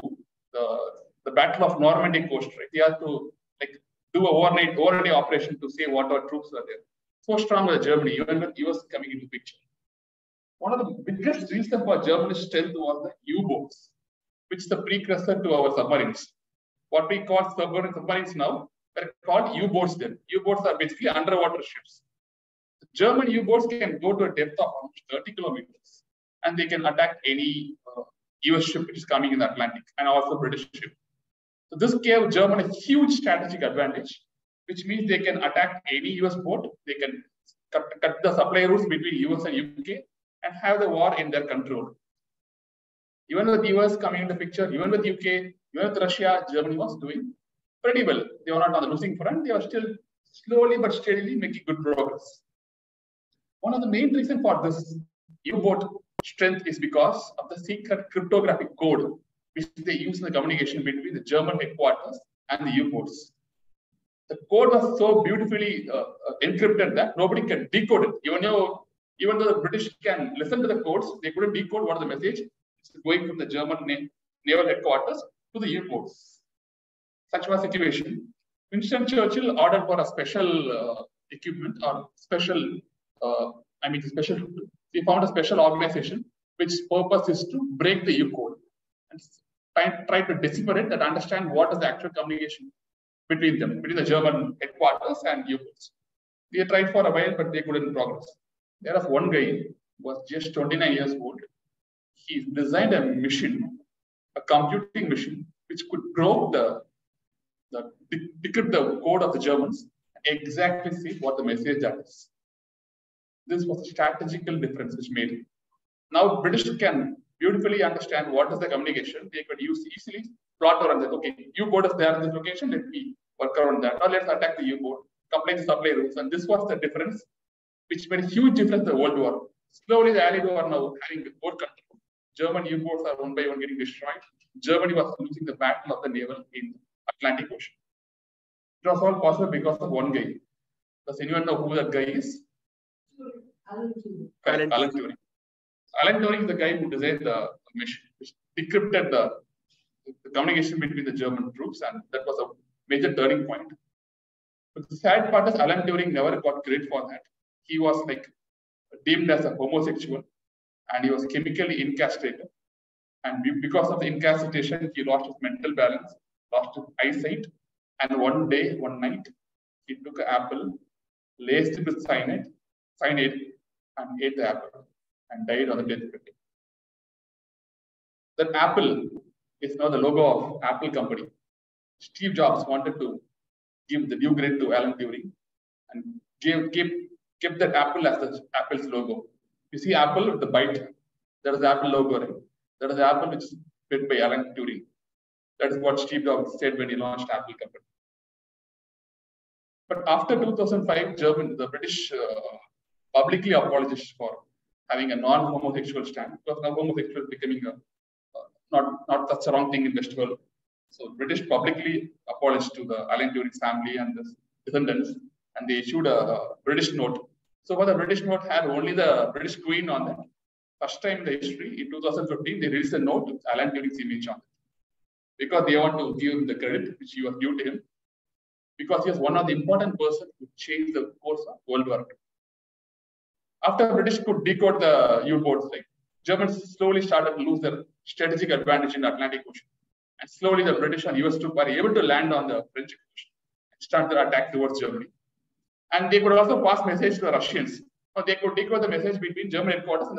B: the Battle of Normandy coast. Right? They had to like do a overnight operation to say what our troops were there. So strong was Germany, even with US coming into picture. One of the biggest reasons for Germany's strength was the U-boats, which is the precursor to our submarines. What we call submarines now, they're called U-boats then. U-boats are basically underwater ships. The German U-boats can go to a depth of almost 30 kilometers, and they can attack any US ship which is coming in the Atlantic, and also British ship. So this gave Germany a huge strategic advantage, which means they can attack any US port, they can cut the supply routes between US and UK, and have the war in their control. Even with US coming into picture, even with UK, even with Russia, Germany was doing pretty well. They were not on the losing front, they were still slowly but steadily making good progress. One of the main reasons for this U-boat strength is because of the secret cryptographic code which they use in the communication between the German headquarters and the U-boats. The code was so beautifully encrypted that nobody can decode it. Even though the British can listen to the codes, they couldn't decode what the message is going from the German naval headquarters to the U-boats. Such was the situation. Winston Churchill ordered for a special equipment or special. He found a special organization which purpose is to break the U-code and try to decipher it and understand what is the actual communication between them, between the German headquarters and U-boats. They tried for a while, but they couldn't progress. There was one guy who was just 29 years old. He designed a machine, a computing machine, which could probe decrypt the code of the Germans and exactly see what the message that is. This was a strategical difference which made it. Now British can beautifully understand what is the communication, they could use easily plot around that. Okay, U-boat is there in this location, let me work around that. Or let's attack the U-boat, comply to supply rules. And this was the difference, which made a huge difference in the World War. Slowly, the Allied war now having more control. German U-boats are one by one getting destroyed. Germany was losing the battle of the naval in Atlantic Ocean. It was all possible because of one guy. Does anyone know who that guy is? Alan Turing. Alan Turing is the guy who designed the machine, which decrypted the communication between the German troops, and that was a major turning point. But the sad part is Alan Turing never got credit for that. He was deemed as a homosexual, and he was chemically incastrated. And because of the incastritation, he lost his mental balance, lost his eyesight, and one day, one night, he took an apple, laced it with cyanide, and ate the apple, and died on the death bed. That apple is now the logo of Apple company. Steve Jobs wanted to give the new grade to Alan Turing and kept that apple as the Apple's logo. You see Apple with the bite, that is the Apple logo, right? That is the apple which is made by Alan Turing. That is what Steve Jobs said when he launched Apple company. But after 2005, the British publicly apologized for having a non-homosexual stand, because now homosexual becoming not such a wrong thing in West world. So British publicly apologized to the Alan Turing family and the descendants, and they issued a British note. So what the British note had only the British Queen on that. First time in the history, in 2015, they released a note with Alan Turing's image on it, because they want to give him the credit which he was due to him, because he was one of the important persons who changed the course of World War II. After British could decode the U-boats, Germans slowly started to lose their strategic advantage in the Atlantic Ocean. And slowly the British and US troops were able to land on the French Ocean and start their attack towards Germany. And they could also pass message to the Russians. Or they could decode the message between German headquarters and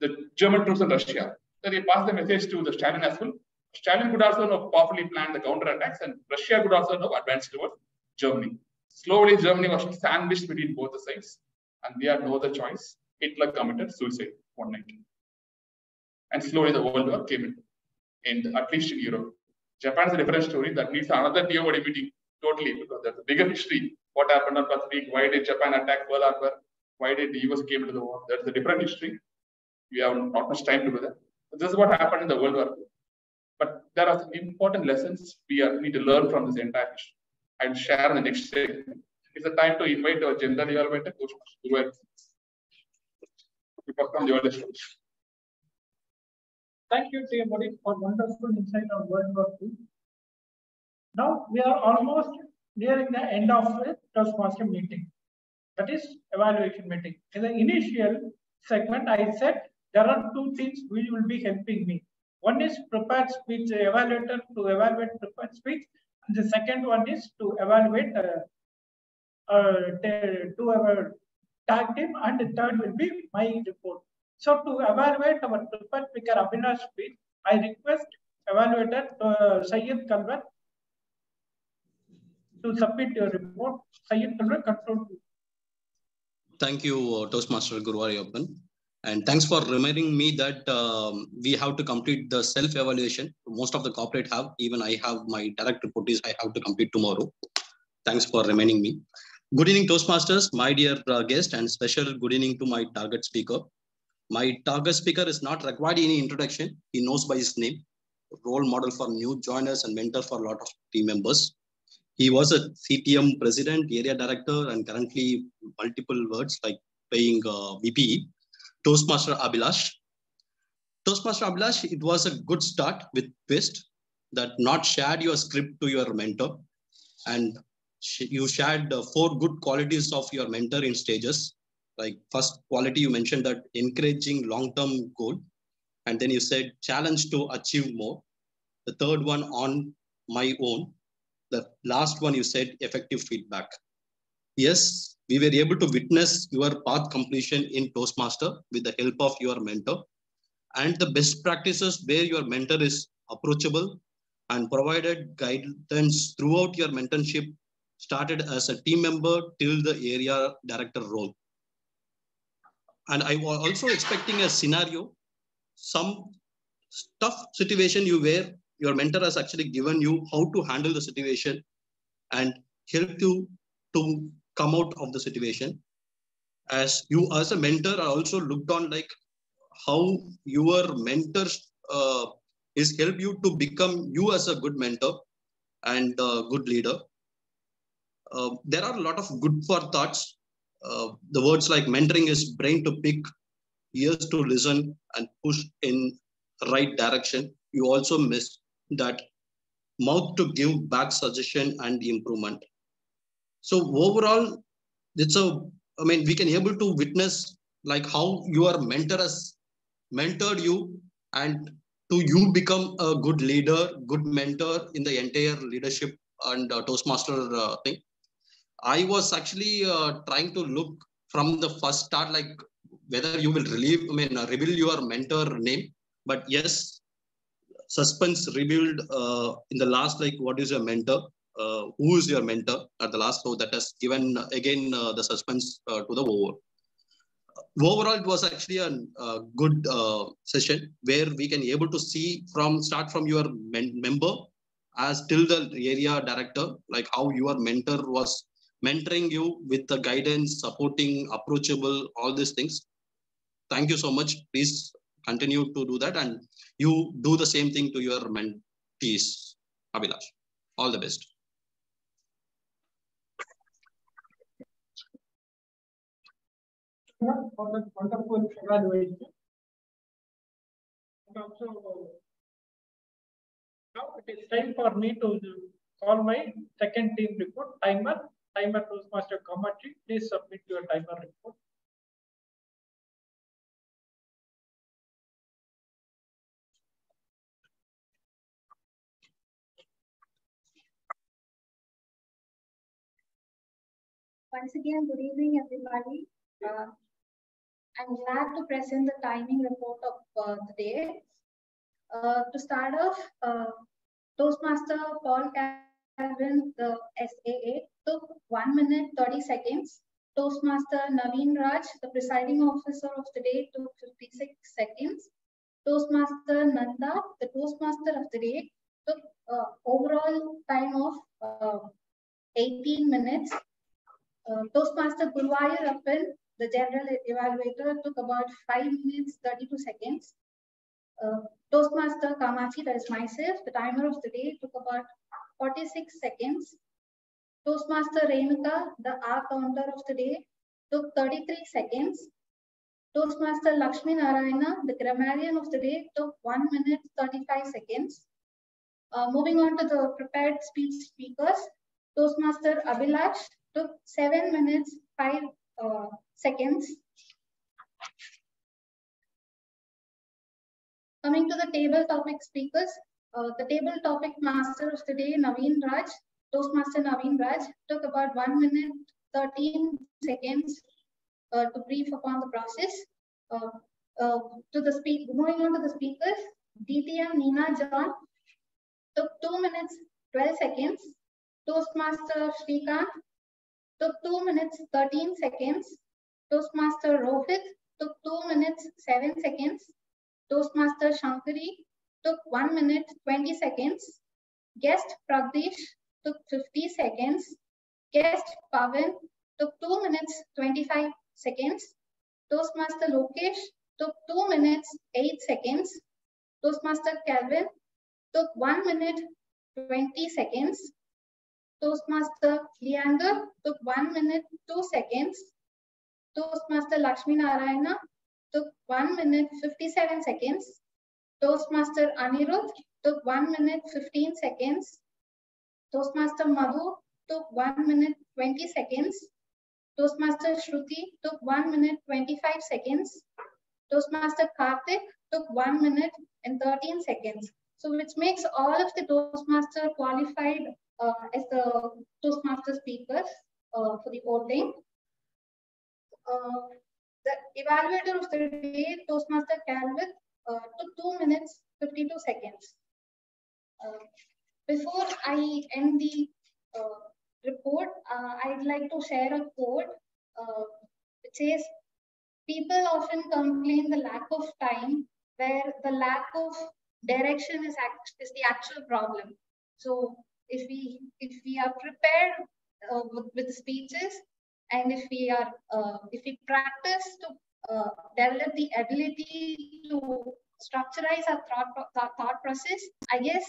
B: the German troops in Russia. So they passed the message to the Stalin as well. Stalin could also powerfully plan the counterattacks, and Russia could also advance towards Germany. Slowly, Germany was sandwiched between both the sides, and they had no other choice. Hitler committed suicide one night. And slowly the World War came in, at least in Europe. Japan is a different story that needs another TOD meeting totally, because there's a bigger history. What happened on Pacific? Why did Japan attack Pearl Harbor? Why did the US came into the war? There's a different history. We have not much time to do that. So this is what happened in the World War II. But there are some important lessons we need to learn from this entire history. I'll share in the next segment. It's the time to invite our gender evaluator, Toastmasters. You perform the earliest.
J: Thank you, T. Modi, for wonderful insight on World War II. Now we are almost nearing the end of the Toastmaster meeting. That is evaluation meeting. In the initial segment, I said there are two things which will be helping me. One is prepared speech, evaluator to evaluate prepared speech, and the second one is to evaluate to our tag team, and the third will be my report. So to evaluate our prepared speaker Abhinash speech, I request evaluator Syed Kalwar to submit your report. Syed Kalwar, control.
P: Thank you, Toastmaster Guruvariappan. And thanks for reminding me that we have to complete the self-evaluation. Most of the corporate have, even I have my direct report is I have to complete tomorrow. Thanks for reminding me. Good evening, Toastmasters, my dear guest, and special good evening to my target speaker. My target speaker is not required any introduction. He knows by his name, role model for new joiners and mentor for a lot of team members. He was a CTM president, area director, and currently multiple words like playing VPE. Toastmaster Abhilash. Toastmaster Abhilash, it was a good start with twist that not shared your script to your mentor, and you shared 4 good qualities of your mentor in stages. Like first quality, you mentioned that encouraging long-term goal, and then you said challenge to achieve more. The third one, on my own. The last one, you said effective feedback. Yes, we were able to witness your path completion in Toastmaster with the help of your mentor, and the best practices where your mentor is approachable and provided guidance throughout your mentorship, started as a team member till the area director role. And I was also expecting a scenario some tough situation where your mentor has actually given you how to handle the situation and help you to come out of the situation. As you as a mentor are also looked on like how your mentors is help you to become you as a good mentor and a good leader. There are a lot of good for thoughts. The words like mentoring is brain to pick, ears to listen and push in right direction. You also miss that mouth to give back suggestion and improvement. So overall, it's we can able to witness like how your mentor has mentored you and to you become a good leader, good mentor in the entire leadership and Toastmaster thing. I was actually trying to look from the first start, like whether you will reveal your mentor name. But yes, suspense revealed in the last, like what is your mentor? Who is your mentor at the last? So that has given again the suspense to the over. Overall, it was actually a good session where we can able to see start from your member as till the area director, like how your mentor was mentoring you with the guidance, supporting, approachable, all these things. Thank you so much. Please continue to do that and you do the same thing to your mentees. Abhilash, all the best.
J: For that wonderful evaluation. And also, now it is time for me to call my second team report. Timer Toastmaster commentary. Please submit your timer report.
G: Once again, good evening, everybody. I'm glad to present the timing report of the day. To start off, Toastmaster Paul Calvin, the SAA, took 1 minute 30 seconds. Toastmaster Naveen Raj, the presiding officer of the day, took 56 seconds. Toastmaster Nanda, the Toastmaster of the day, took overall time of 18 minutes. Toastmaster Guruvayurappan, the general evaluator, took about 5 minutes 32 seconds. Toastmaster Kamachi, that is myself, the timer of the day, took about 46 seconds. Toastmaster Renuka, the R counter of the day, took 33 seconds. Toastmaster Lakshmi Narayana, the grammarian of the day, took 1 minute 35 seconds. Moving on to the prepared speech speakers, Toastmaster Abhilash took 7 minutes 5 seconds. Coming to the table topic speakers, the table topic master of the day, Naveen Raj, Toastmaster Naveen Raj, took about 1 minute 13 seconds to brief upon the process. Moving on to the speakers, DTM Neena John took 2 minutes 12 seconds. Toastmaster Shrikant took 2 minutes 13 seconds. Toastmaster Rohit took 2 minutes 7 seconds. Toastmaster Shankari took 1 minute 20 seconds. Guest Pragdish took 50 seconds. Guest Pavan took 2 minutes 25 seconds. Toastmaster Lokesh took 2 minutes 8 seconds. Toastmaster Calvin took 1 minute 20 seconds. Toastmaster Leander took 1 minute 2 seconds. Toastmaster Lakshmi Narayana took 1 minute 57 seconds. Toastmaster Anirudh took 1 minute 15 seconds. Toastmaster Madhu took 1 minute 20 seconds. Toastmaster Shruti took 1 minute 25 seconds. Toastmaster Karthik took 1 minute and 13 seconds. So which makes all of the Toastmaster qualified as the Toastmaster speakers for the voting. The evaluator of the day, Toastmaster Calvin, took 2 minutes 52 seconds. Before I end the report, I'd like to share a quote which says, "People often complain the lack of time where the lack of direction is the actual problem. So if we are prepared with speeches, and if we practice to develop the ability to structurize our thought process, I guess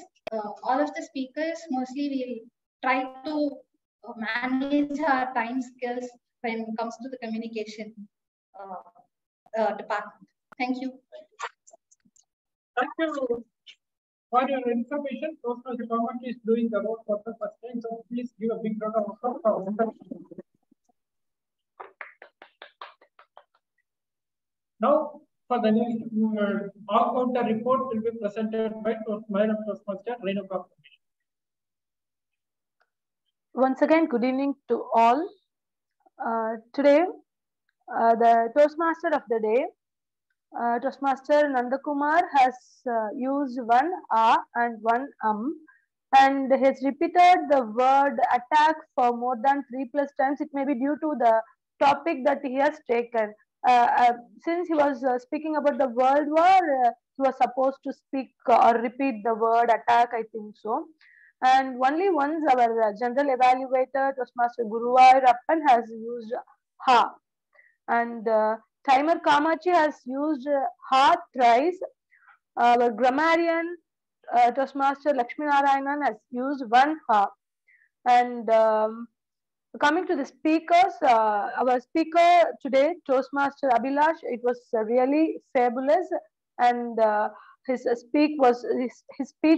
G: all of the speakers mostly will try to manage our time skills when it comes to the communication department. Thank you.
J: Thank you for your information. Toastmasters department is doing the work for the first time, so please give a big round of applause for our information. Now, for the next all-counter report will be presented by Madam Toastmaster Renuka.
Q: Once again, good evening to all. Today, the Toastmaster of the day, Toastmaster Nandakumar, has used one A and one and has repeated the word attack for more than 3+ times. It may be due to the topic that he has taken. Since he was speaking about the World War, he was supposed to speak or repeat the word attack, I think so. And only once our general evaluator, Toastmaster Guruvayurappan, has used ha. And Timer Kamachi has used ha thrice. Our grammarian, Toastmaster Lakshmi Narayanan, has used one ha. And coming to the speakers, our speaker today, Toastmaster Abhilash, it was really fabulous, and his speech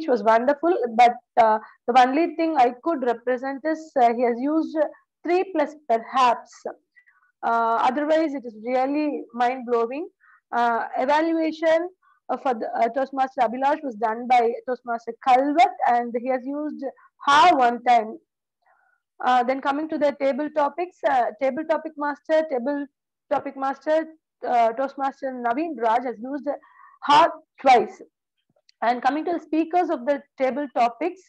Q: was wonderful. But the only thing I could represent is he has used 3+ perhaps. Otherwise, it is really mind blowing. Evaluation for the Toastmaster Abhilash was done by Toastmaster Kalvat, and he has used ha one time. Then coming to the table topics, table topic master, Toastmaster Naveen Raj has used ha twice. And coming to the speakers of the table topics,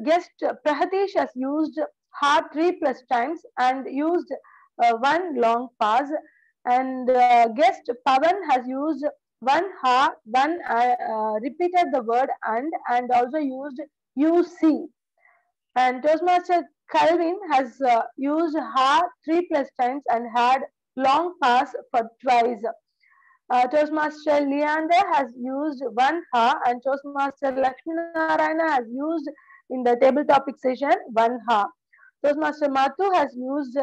Q: guest Prahatish has used ha 3+ times and used one long pause. And guest Pavan has used one ha, one repeated the word and also used UC. And Toastmaster Calvin has used ha 3+ times and had long pass for twice. Toastmaster Leander has used one ha, and Toastmaster Lakshmi Narayana has used in the table topic session one ha. Toastmaster Mathu has used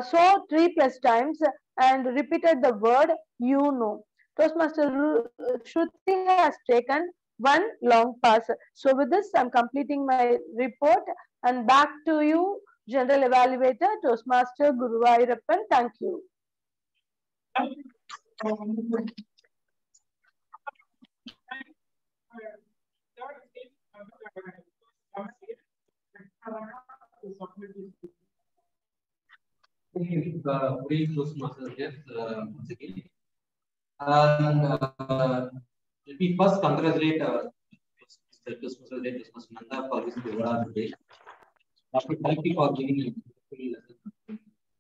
Q: so 3+ times and repeated the word you know. Toastmaster Shruti has taken one long pass. So with this, I'm completing my report, and back to you, General Evaluator, Toastmaster Guruvayurappan. Thank you.
K: Toastmasters, yes, once again. Let me first congratulate Toastmaster Nanda for this award today. Thank you for giving me a lesson,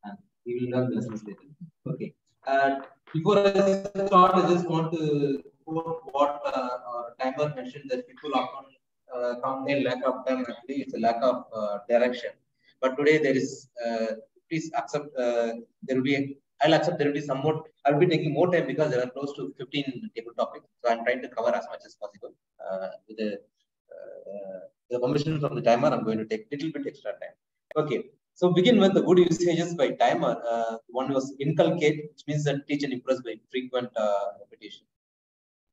K: and we will learn lessons later. Okay. Before I start, I just want to quote what our timer mentioned, that people often come a lack of time. Actually, it's a lack of direction. But today there is, please accept, there will be, I'll accept there will be some more, I'll be taking more time because there are close to 15 table topics. So I'm trying to cover as much as possible. With the permission from the timer, I'm going to take a little bit extra time. Okay. So begin with the good usages by timer. One was inculcate, which means that teach and impress by frequent repetition.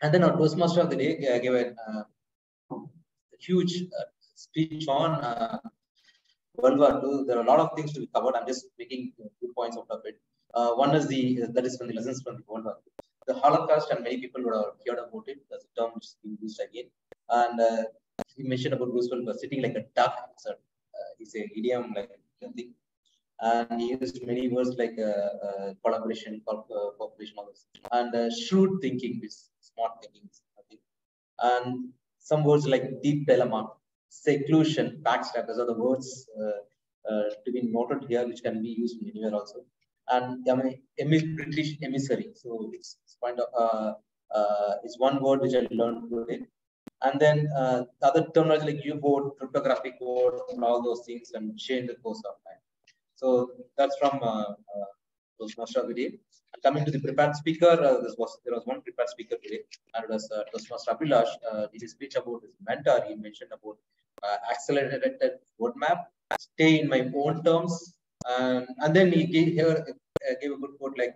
K: And then our Toastmaster of the day gave a huge speech on World War II. There are a lot of things to be covered. I'm just making good points out of it. One is that is from the lessons from the World War II. The Holocaust, and many people would have heard about it. That's a term which is being used again. And he mentioned about Roosevelt sitting like a duck. So, it's an idiom like thing. And he used many words like collaboration, cooperation, all this. And shrewd thinking, is smart thinking. And some words like deep dilemma, seclusion, backstab. Those are the words to be noted here, which can be used anywhere also. And British emissary. So it's kind of is one word which I learned today. And then the other terminology like U-boat, cryptographic code, and all those things, and change the course of time. So that's from Toastmaster of the day. And coming to the prepared speaker, there was one prepared speaker today, and it was Toastmaster Abhilash. Did his speech about his mentor. He mentioned about accelerated roadmap, stay in my own terms, and then he gave a good quote like,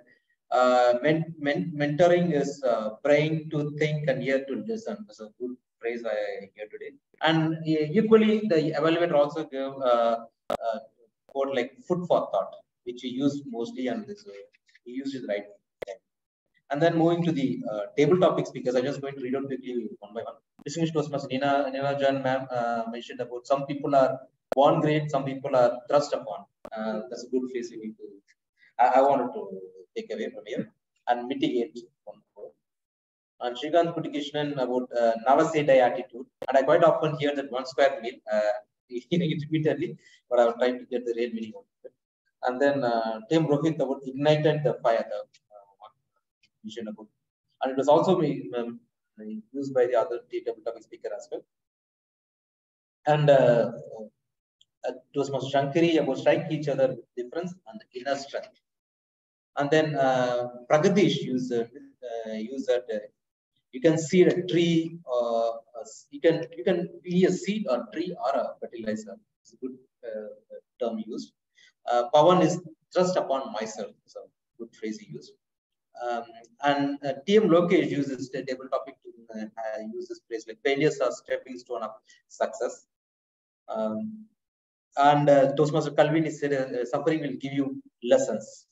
K: mentoring is brain to think and ear to listen. That's a good phrase I hear today. And equally, the evaluator also gave quote like food for thought, which he used mostly, and this he used it right. And then moving to the table topics, because I'm just going to read out quickly one by one. Distinguished Toastmaster Nina Jan ma'am mentioned about some people are born great, some people are thrust upon. That's a good phrase we need to. I wanted to take away from here and mitigate. And Shrikant Kuttikishnan about Navasedai attitude. And I quite often hear that one square meal repeatedly, but I was trying to get the real meaning of it. And then Tim Rohit about ignited the fire, the about. And it was also used by the other table topic speaker as well. And Toastmaster Shankari about strike each other with difference and inner strength. And then Pragadish used that you can seed a tree, you can be a seed or tree or a fertilizer. It's a good term used. Pawan is thrust upon myself. It's a good phrase he used. And TM Lokesh uses the table topic to use this phrase like failures are stepping stone of success. And Toastmaster Calvin is said suffering will give you lessons.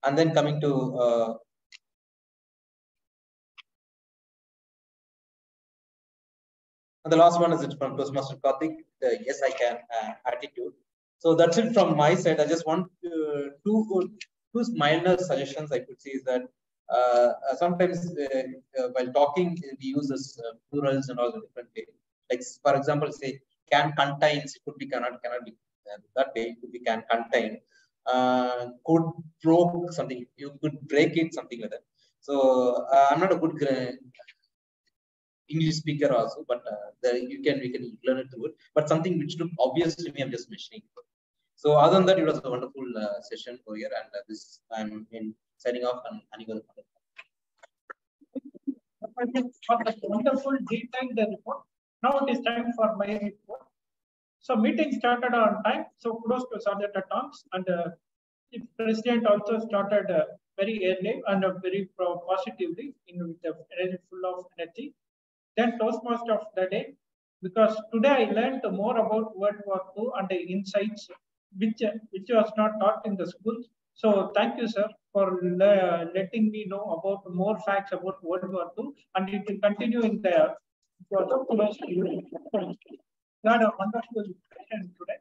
K: And then coming to and the last one is from Toastmaster Karthik, the yes I can attitude. So that's it from my side. I just want two minor suggestions I could see is that sometimes while talking we use this plurals and all the different ways. Like for example, say can contains, it could be cannot be that way. It could be can contain. Could broke something. You could break it, something like that. So I'm not a good English speaker also, but we can learn it through it. But something which looked obvious to me, I'm just mentioning. So other than that, it was a wonderful session over here, and this I'm signing off and handing over.
R: Wonderful detailed report. Now it is time for my report. So meeting started on time. So kudos to Sergeant at Arms, and the President also started very early and very positively with a full of energy. Then Toastmaster of the day, because today I learned more about World War II and the insights which was not taught in the schools. So thank you, sir, for letting me know about more facts about World War II, and it will continue in the we had a wonderful discussion today.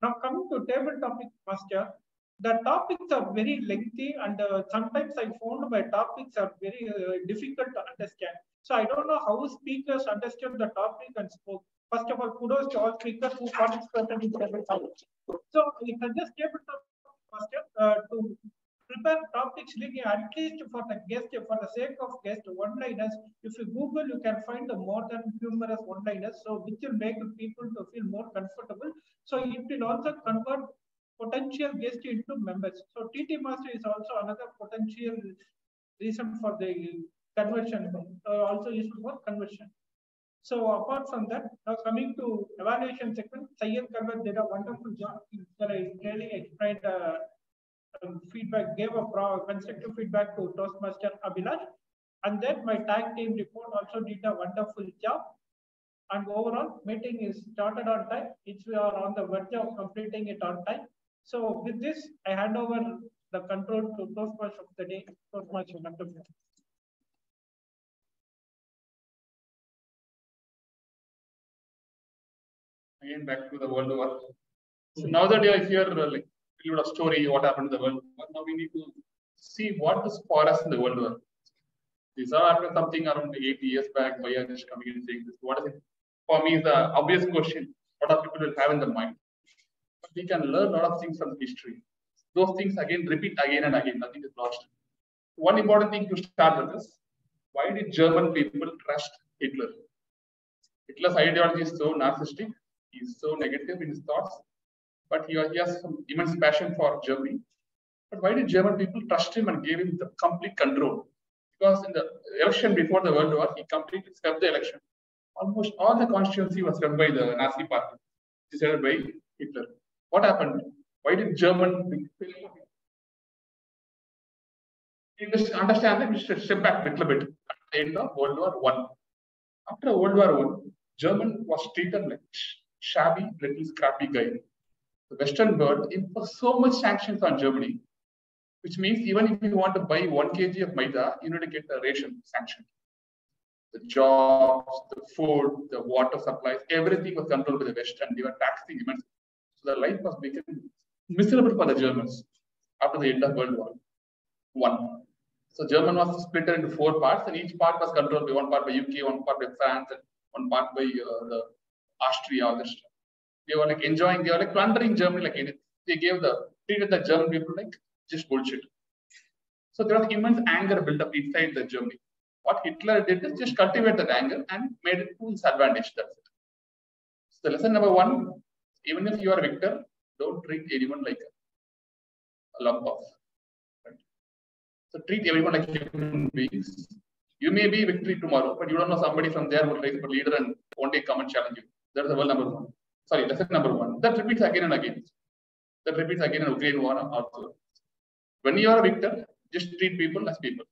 R: Now coming to table topic, Master, the topics are very lengthy, and sometimes I found my topics are very difficult to understand. So I don't know how speakers understood the topic and spoke. First of all, kudos to all speakers who participated in table topic. So I suggest table topic, Master, to prepare topics at least for the guest, for the sake of guest one-liners. If you Google, you can find the more than numerous one-liners, so which will make people to feel more comfortable. So it will also convert potential guests into members. So TT Master is also another potential reason for the conversion, also useful for conversion. So apart from that, now coming to evaluation segment, Syed Kalwar did a wonderful job. He really explained feedback, gave a constructive feedback to Toastmaster Abhilash. And then my tag team report also did a wonderful job. And overall, meeting is started on time. We are on the verge of completing it on time. So with this, I hand over the control to Toastmaster of the day. Toastmaster, wonderful.
B: Again, back to the World War. So now that I hear like a little bit of story, what happened to the World War, now we need to see what is for us in the World War. These are after something around 80 years back, by Anish coming and saying this. What is it? For me, is the obvious question. What are people will have in their mind? But we can learn a lot of things from history. Those things again repeat again and again. Nothing is lost. One important thing to start with is Why did German people trust Hitler? Hitler's ideology is so narcissistic, he's so negative in his thoughts, but he has some immense passion for Germany. But why did German people trust him and gave him the complete control? Because in the election before the World War, he completely swept the election. Almost all the constituency was swept by the Nazi party, decided by Hitler. What happened? Why did German people? You just understand that we should step back a little bit at the end of World War I. After World War I, German was treated like shabby, little scrappy guy. The Western world imposed so much sanctions on Germany, which means even if you want to buy 1 kg of maida, you need to get a ration sanction. The jobs, the food, the water supplies, everything was controlled by the West, and they were taxing immensely. So the life was becoming miserable for the Germans after the end of World War I. So German was split into 4 parts, and each part was controlled by one part by UK, one part by France, and one part by the Austria. All this stuff. They were like enjoying, they were like plundering Germany like anything. They treated the German people like just bullshit. So there was immense anger built up inside the Germany. What Hitler did is just cultivate that anger and made it to his advantage. That's it. So the lesson number 1, even if you are a victor, don't treat anyone like a lump of. So treat everyone like human beings. You may be victory tomorrow, but you don't know somebody from there will rise up a leader and one day come and challenge you. That's the world number 1. Sorry, lesson number 1. That repeats again and again. That repeats again in Ukraine war also. When you are a victor, just treat people as people.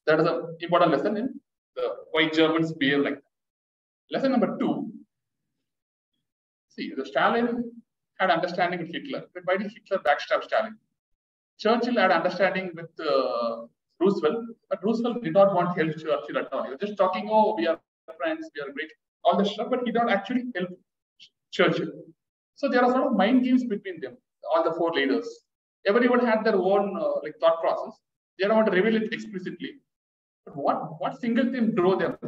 B: That is an important lesson in why Germans behave like that. Lesson number 2. See, the Stalin had understanding with Hitler, but why did Hitler backstab Stalin? Churchill had understanding with Roosevelt, but Roosevelt did not want help Churchill at all. He was just talking, oh, we are friends, we are great, all this stuff, but he did not actually help Churchill. So there are sort of mind games between them, all the 4 leaders. Everyone had their own thought process. They don't want to reveal it explicitly. But what single thing drove them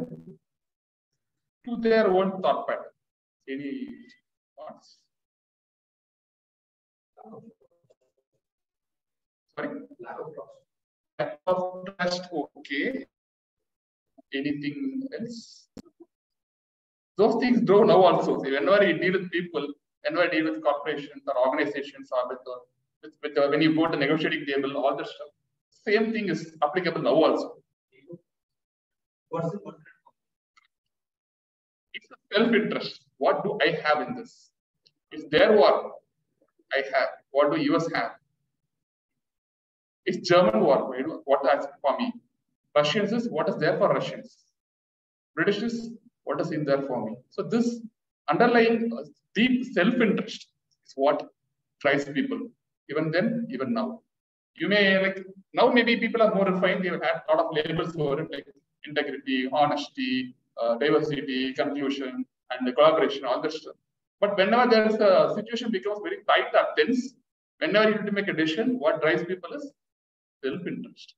B: to their own thought pattern? Any thoughts? Sorry? Lack of trust. Okay. Anything else? Those things drove now also. See, whenever you deal with people, whenever you deal with corporations or organizations or when you go to the negotiating table, all this stuff, same thing is applicable now also. It's a self-interest. What do I have in this? It's their war. I have. What do US have? It's German war. What is for me? Russians is what is there for Russians. British is what is in there for me. So this underlying deep self-interest is what drives people. Even then, even now. You may now maybe people are more refined. They've had a lot of labels for it, like integrity, honesty, diversity, conclusion, and collaboration, all this stuff. But whenever there is a situation becomes very tight or tense, whenever you need to make a decision, what drives people is self-interest.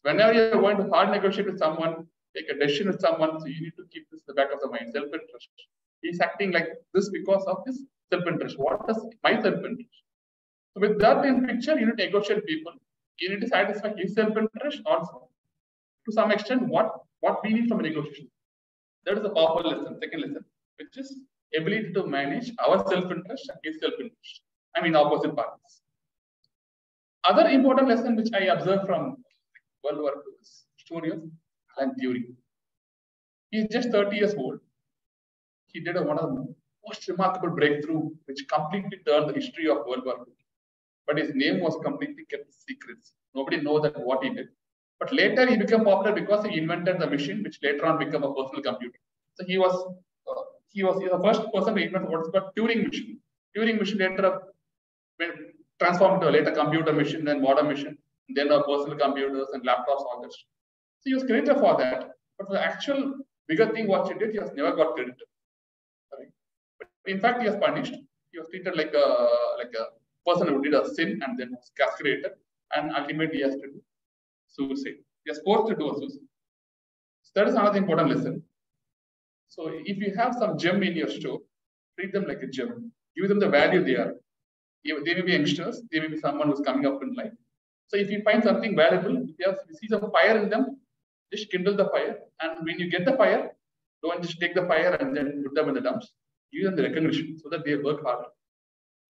B: Whenever you're going to hard negotiate with someone, take a decision with someone, so you need to keep this in the back of the mind, self-interest. He's acting like this because of his self-interest. What is my self-interest? So with that in picture, you need to negotiate people. You need to satisfy his self-interest also. To some extent, what we need from a negotiation. That is a powerful lesson, second lesson, which is ability to manage our self-interest and his self-interest. I mean, opposite parties. Other important lesson which I observed from World War II is the story of Alan Turing. He is just 30 years old. He did one of the most remarkable breakthrough which completely turned the history of World War II. But his name was completely kept secret. Nobody knows that what he did. But later he became popular because he invented the machine, which later on became a personal computer. So he was the first person to invent what's called Turing machine. Turing machine later transformed into a later computer machine, then modern machine, then personal computers and laptops, all this. So he was credited for that. But the actual bigger thing what he did, he was never got credited. But in fact, he was punished. He was treated like a person who did a sin and then was castrated, and ultimately he has to do suicide. He is forced to do a suicide. So that is another important lesson. So if you have some gem in your store, treat them like a gem. Give them the value they are. They may be youngsters, they may be someone who's coming up in life. So if you find something valuable, if you see some fire in them, Just kindle the fire, and when you get the fire, don't just take the fire and then put them in the dumps. Give them the recognition so that they work harder.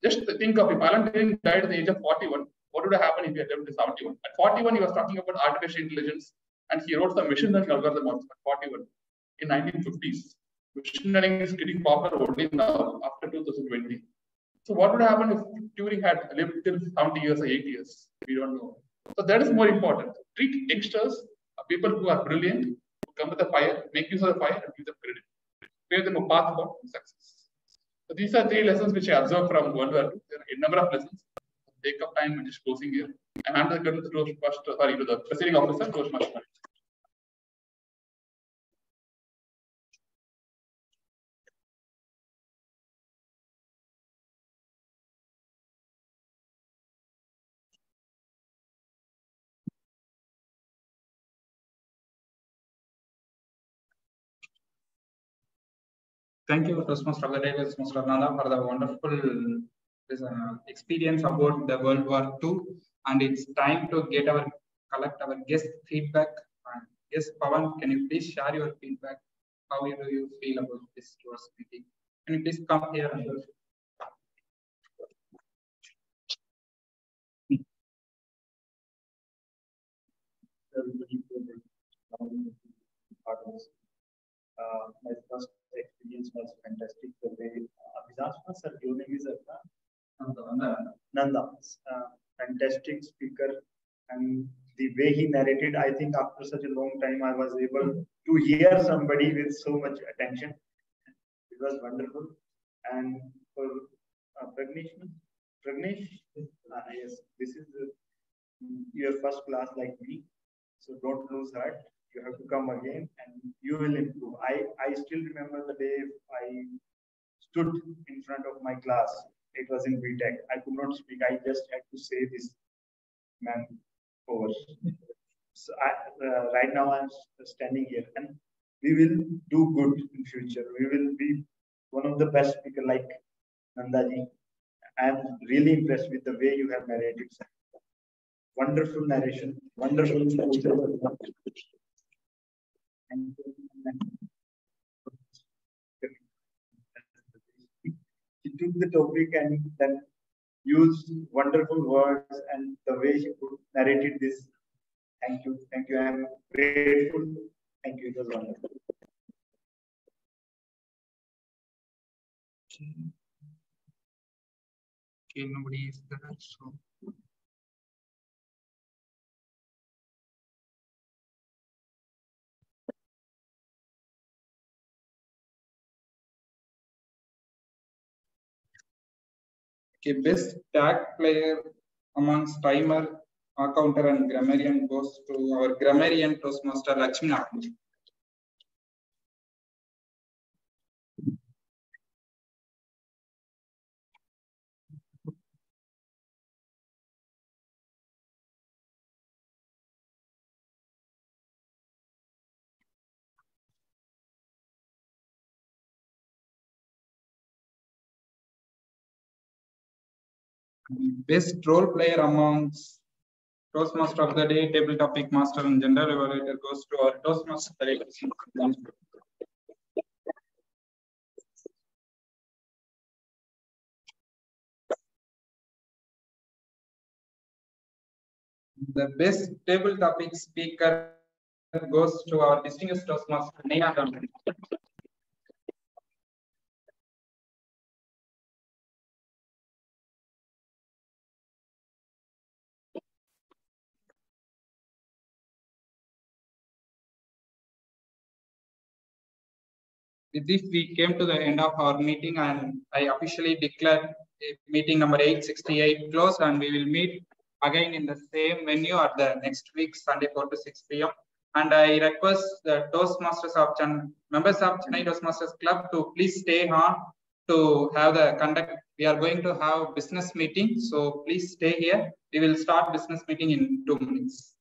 B: Just think of if Alan Turing died at the age of 41, what would have happened if he had lived to 71? At 41, he was talking about artificial intelligence, and he wrote some machine learning algorithm at 41 in 1950s. Machine learning is getting popular only now after 2020. So what would happen if Turing had lived till 70 years or 80 years? We don't know. So that is more important. Treat youngsters, people who are brilliant, who come with the fire, make use of the fire and give them credit. Give them a path for success. So these are 3 lessons which I observed from World War II. There are a number of lessons. Take up time and just closing here. And hand the credit to the presiding officer, Toastmaster.
C: Thank you, Toastmaster of the day, Mr. Nanda, for the wonderful experience about the World War II. And it's time to collect our guest feedback. Yes, Pawan, can you please share your feedback? How do you feel about this towards meeting? Can you please come here?
S: My first experience was fantastic. The way Abhijashma sir, your name is Nanda. Fantastic speaker, and the way he narrated, I think after such a long time, I was able to hear somebody with so much attention. It was wonderful. And for Pragnesh, yes, this is your first class like me, so don't lose heart. You have to come again and you will improve. I still remember the day I stood in front of my class. It was in BTech. I could not speak. I just had to say this man over. So right now I'm standing here, and we will do good in future. We will be one of the best speakers like Nandaji. I'm really impressed with the way you have narrated. Wonderful narration. Wonderful. He took the topic and then used wonderful words, and the way he narrated this. Thank you. Thank you. I am grateful. Thank you. It was wonderful.
C: Okay, nobody is there. So. Okay, best tag player amongst timer, counter, and grammarian goes to our grammarian Toastmaster Lakshmi. Best role player amongst Toastmaster of the day, table topic master, and general evaluator goes to our Toastmaster. The best table topic speaker goes to our distinguished Toastmaster, Neha. With this, we came to the end of our meeting, and I officially declare meeting number 868 closed, and we will meet again in the same venue at the next week, Sunday 4 to 6 p.m. And I request the Toastmasters of members of Chennai Toastmasters Club to please stay on to have the conduct. We are going to have business meeting, so please stay here. We will start business meeting in 2 minutes.